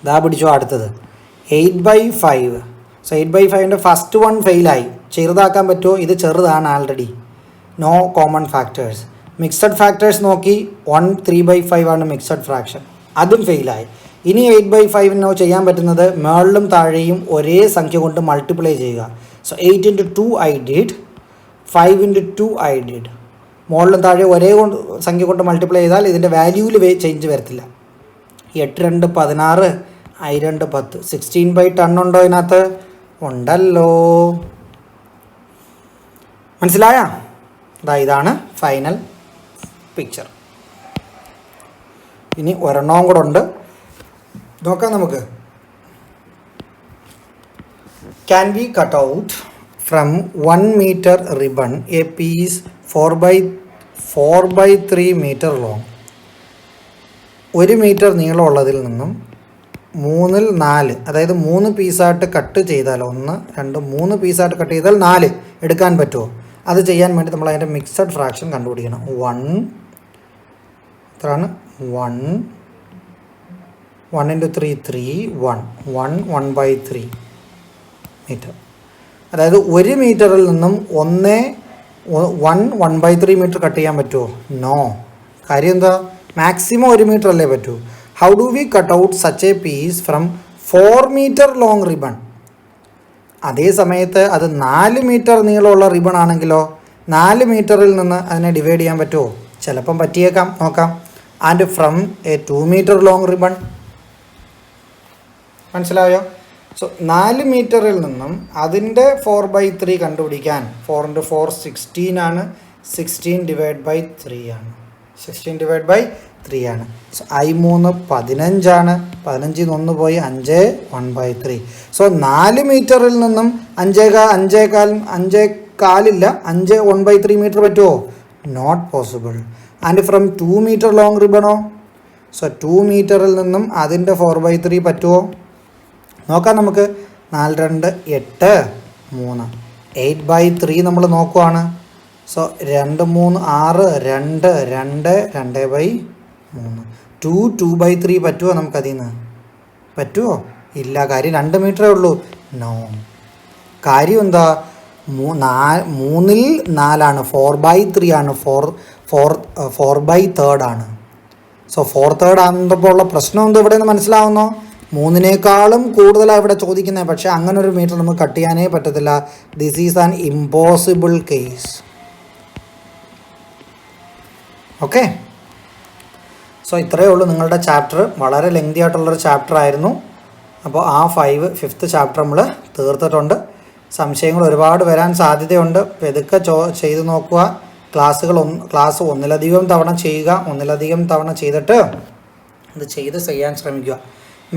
ഇതാ പിടിച്ചോ അടുത്തത് 8/5. സോ 8/5ൻ്റെ ഫസ്റ്റ് 1 ഫെയിലായി. ചെറുതാക്കാൻ പറ്റുമോ? ഇത് ചെറുതാണ് already. No common factors. Mixed factors നോക്കി. 1 3/5 ആണ് മിക്സഡ് ഫ്രാക്ഷൻ, അതും ഫെയിലായി. ഇനി 8/5 ചെയ്യാൻ പറ്റുന്നത് മേളിലും താഴെയും ഒരേ സംഖ്യ കൊണ്ട് മൾട്ടിപ്ലൈ ചെയ്യുക. So 8 × 2 I did, 5 × 2 I did. മുകളിലും താഴെ ഒരേ സംഖ്യ കൊണ്ട് മൾട്ടിപ്ലൈ ചെയ്താൽ ഇതിൻ്റെ വാല്യൂവിൽ ചേഞ്ച് വരത്തില്ല. 8 2 16, I 2 10. 16/10 ഉണ്ടോ ഇതിനകത്ത്? ഉണ്ടല്ലോ. മനസ്സിലായ? ഇതാണ് ഫൈനൽ പിക്ചർ. ഇനി ഒരെണ്ണവും കൂടെ ഉണ്ട്, നോക്കാം നമുക്ക്. Can we cut out from 1 meter ribbon a piece 4 by 3 meter long? 1 metre നീളമുള്ളതിൽ നിന്നും 3/4, അതായത് 3 പീസായിട്ട് കട്ട് ചെയ്താൽ 1 2 3 പീസായിട്ട് കട്ട് ചെയ്താൽ 4 എടുക്കാൻ പറ്റുമോ? അത് ചെയ്യാൻ വേണ്ടി നമ്മൾ അതിൻ്റെ മിക്സഡ് ഫ്രാക്ഷൻ കണ്ടുപിടിക്കണം. 1 എത്രയാണ്? 1 into 3 3 1 by 3 മീറ്റർ. അതായത് 1 മീറ്ററിൽ നിന്നും 1 by 3 മീറ്റർ കട്ട് ചെയ്യാൻ പറ്റുമോ? നോ. കാര്യം എന്താ? മാക്സിമം 1 മീറ്റർ അല്ലേ പറ്റൂ. How do we cut out such a piece from 4 metre long ribbon? അതേ സമയത്ത് അത് 4 മീറ്റർ നീളമുള്ള റിബൺ ആണെങ്കിലോ 4 മീറ്ററിൽ നിന്ന് അതിനെ ഡിവൈഡ് ചെയ്യാൻ പറ്റുമോ? ചിലപ്പം പറ്റിയേക്കാം, നോക്കാം. And from a 2 metre long ribbon, മനസ്സിലായോ? സോ 4 മീറ്ററിൽ നിന്നും അതിൻ്റെ 4 by 3 കണ്ടുപിടിക്കാൻ 4 into 4 16 ആണ്. 16 divided by 3 ആണ്. 16 divided by 3 ആണ്. സോ I3 15 ആണ്. 15 1 പോയി 5 1 by 3. സോ 4 മീറ്ററിൽ നിന്നും 5.4 1 by 3 മീറ്റർ പറ്റുമോ? Not possible. And from 2 metre long റിബണോ? സോ 2 മീറ്ററിൽ നിന്നും അതിൻ്റെ 4 by 3 പറ്റുമോ? നോക്കാം നമുക്ക്. 4 2 8 3 8 by 3 നമ്മൾ നോക്കുവാണ്. സോ 2 3 6 2 2 2 by 3 2 by 3 പറ്റുമോ നമുക്കതിൽ നിന്ന്? പറ്റുമോ? ഇല്ല. കാര്യം 2 മീറ്ററേ ഉള്ളൂ. നോ. കാര്യം എന്താ? 3ൽ 4 4 by 3 ആണ്. 4 by 3 ആണ്. സോ 4/3 ആകുമ്പോൾ ഉള്ള പ്രശ്നം എന്താ ഇവിടെ നിന്ന് മനസ്സിലാവുന്നോ? 3നേക്കാളും കൂടുതലാണ് ഇവിടെ ചോദിക്കുന്നത്. പക്ഷേ അങ്ങനെ ഒരു മീറ്റർ നമുക്ക് കട്ട് ചെയ്യാനേ പറ്റത്തില്ല. This is an impossible case. Okay. So ഇത്രയേ ഉള്ളൂ നിങ്ങളുടെ ചാപ്റ്റർ. വളരെ ലെങ്തി ആയിട്ടുള്ളൊരു ചാപ്റ്റർ ആയിരുന്നു. അപ്പോൾ ആ 5th ചാപ്റ്റർ നമ്മൾ തീർത്തിട്ടുണ്ട്. സംശയങ്ങൾ ഒരുപാട് വരാൻ സാധ്യതയുണ്ട്. അപ്പോൾ ഇതൊക്കെ ചെയ്ത് നോക്കുക. ക്ലാസ് ഒന്നിലധികം തവണ ചെയ്യുക. ഒന്നിലധികം തവണ ചെയ്തിട്ട് ഇത് ചെയ്യാൻ ശ്രമിക്കുക.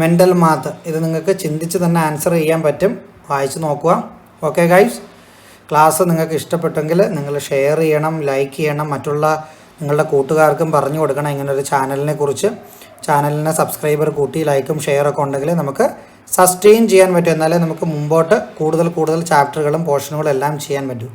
മെൻ്റൽ മാത്ത് ഇത് നിങ്ങൾക്ക് ചിന്തിച്ച് തന്നെ ആൻസർ ചെയ്യാൻ പറ്റും. വായിച്ച് നോക്കുക. ഓക്കെ ഗൈസ്, ക്ലാസ് നിങ്ങൾക്ക് ഇഷ്ടപ്പെട്ടെങ്കിൽ നിങ്ങൾ ഷെയർ ചെയ്യണം, ലൈക്ക് ചെയ്യണം, മറ്റുള്ള നിങ്ങളുടെ കൂട്ടുകാർക്കും പറഞ്ഞു കൊടുക്കണം ഇങ്ങനൊരു ചാനലിനെ കുറിച്ച്. ചാനലിനെ സബ്സ്ക്രൈബർ കൂട്ടി ലൈക്കും ഷെയറൊക്കെ ഉണ്ടെങ്കിൽ നമുക്ക് സസ്റ്റെയിൻ ചെയ്യാൻ പറ്റും. എന്നാലേ നമുക്ക് മുമ്പോട്ട് കൂടുതൽ ചാപ്റ്ററുകളും പോർഷനുകളും എല്ലാം ചെയ്യാൻ പറ്റും.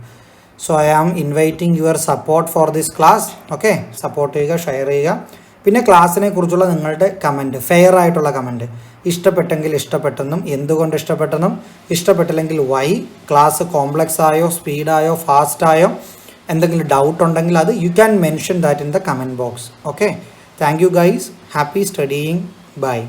So I am inviting your support for this class. Okay, support ചെയ്യുക, ഷെയർ ചെയ്യുക. പിന്നെ ക്ലാസ്സിനെ കുറിച്ചുള്ള നിങ്ങളുടെ കമൻറ്റ്, ഫെയർ ആയിട്ടുള്ള കമൻറ്റ്, ഇഷ്ടപ്പെട്ടെങ്കിൽ ഇഷ്ടപ്പെട്ടെന്നും എന്തുകൊണ്ട് ഇഷ്ടപ്പെട്ടെന്നും, ഇഷ്ടപ്പെട്ടില്ലെങ്കിൽ വൈ, ക്ലാസ് കോംപ്ലക്സ് ആയോ സ്പീഡായോ ഫാസ്റ്റായോ എന്തെങ്കിലും ഡൗട്ട് ഉണ്ടെങ്കിൽ അത് you can mention that in the comment box. Okay, thank you guys. Happy studying. By.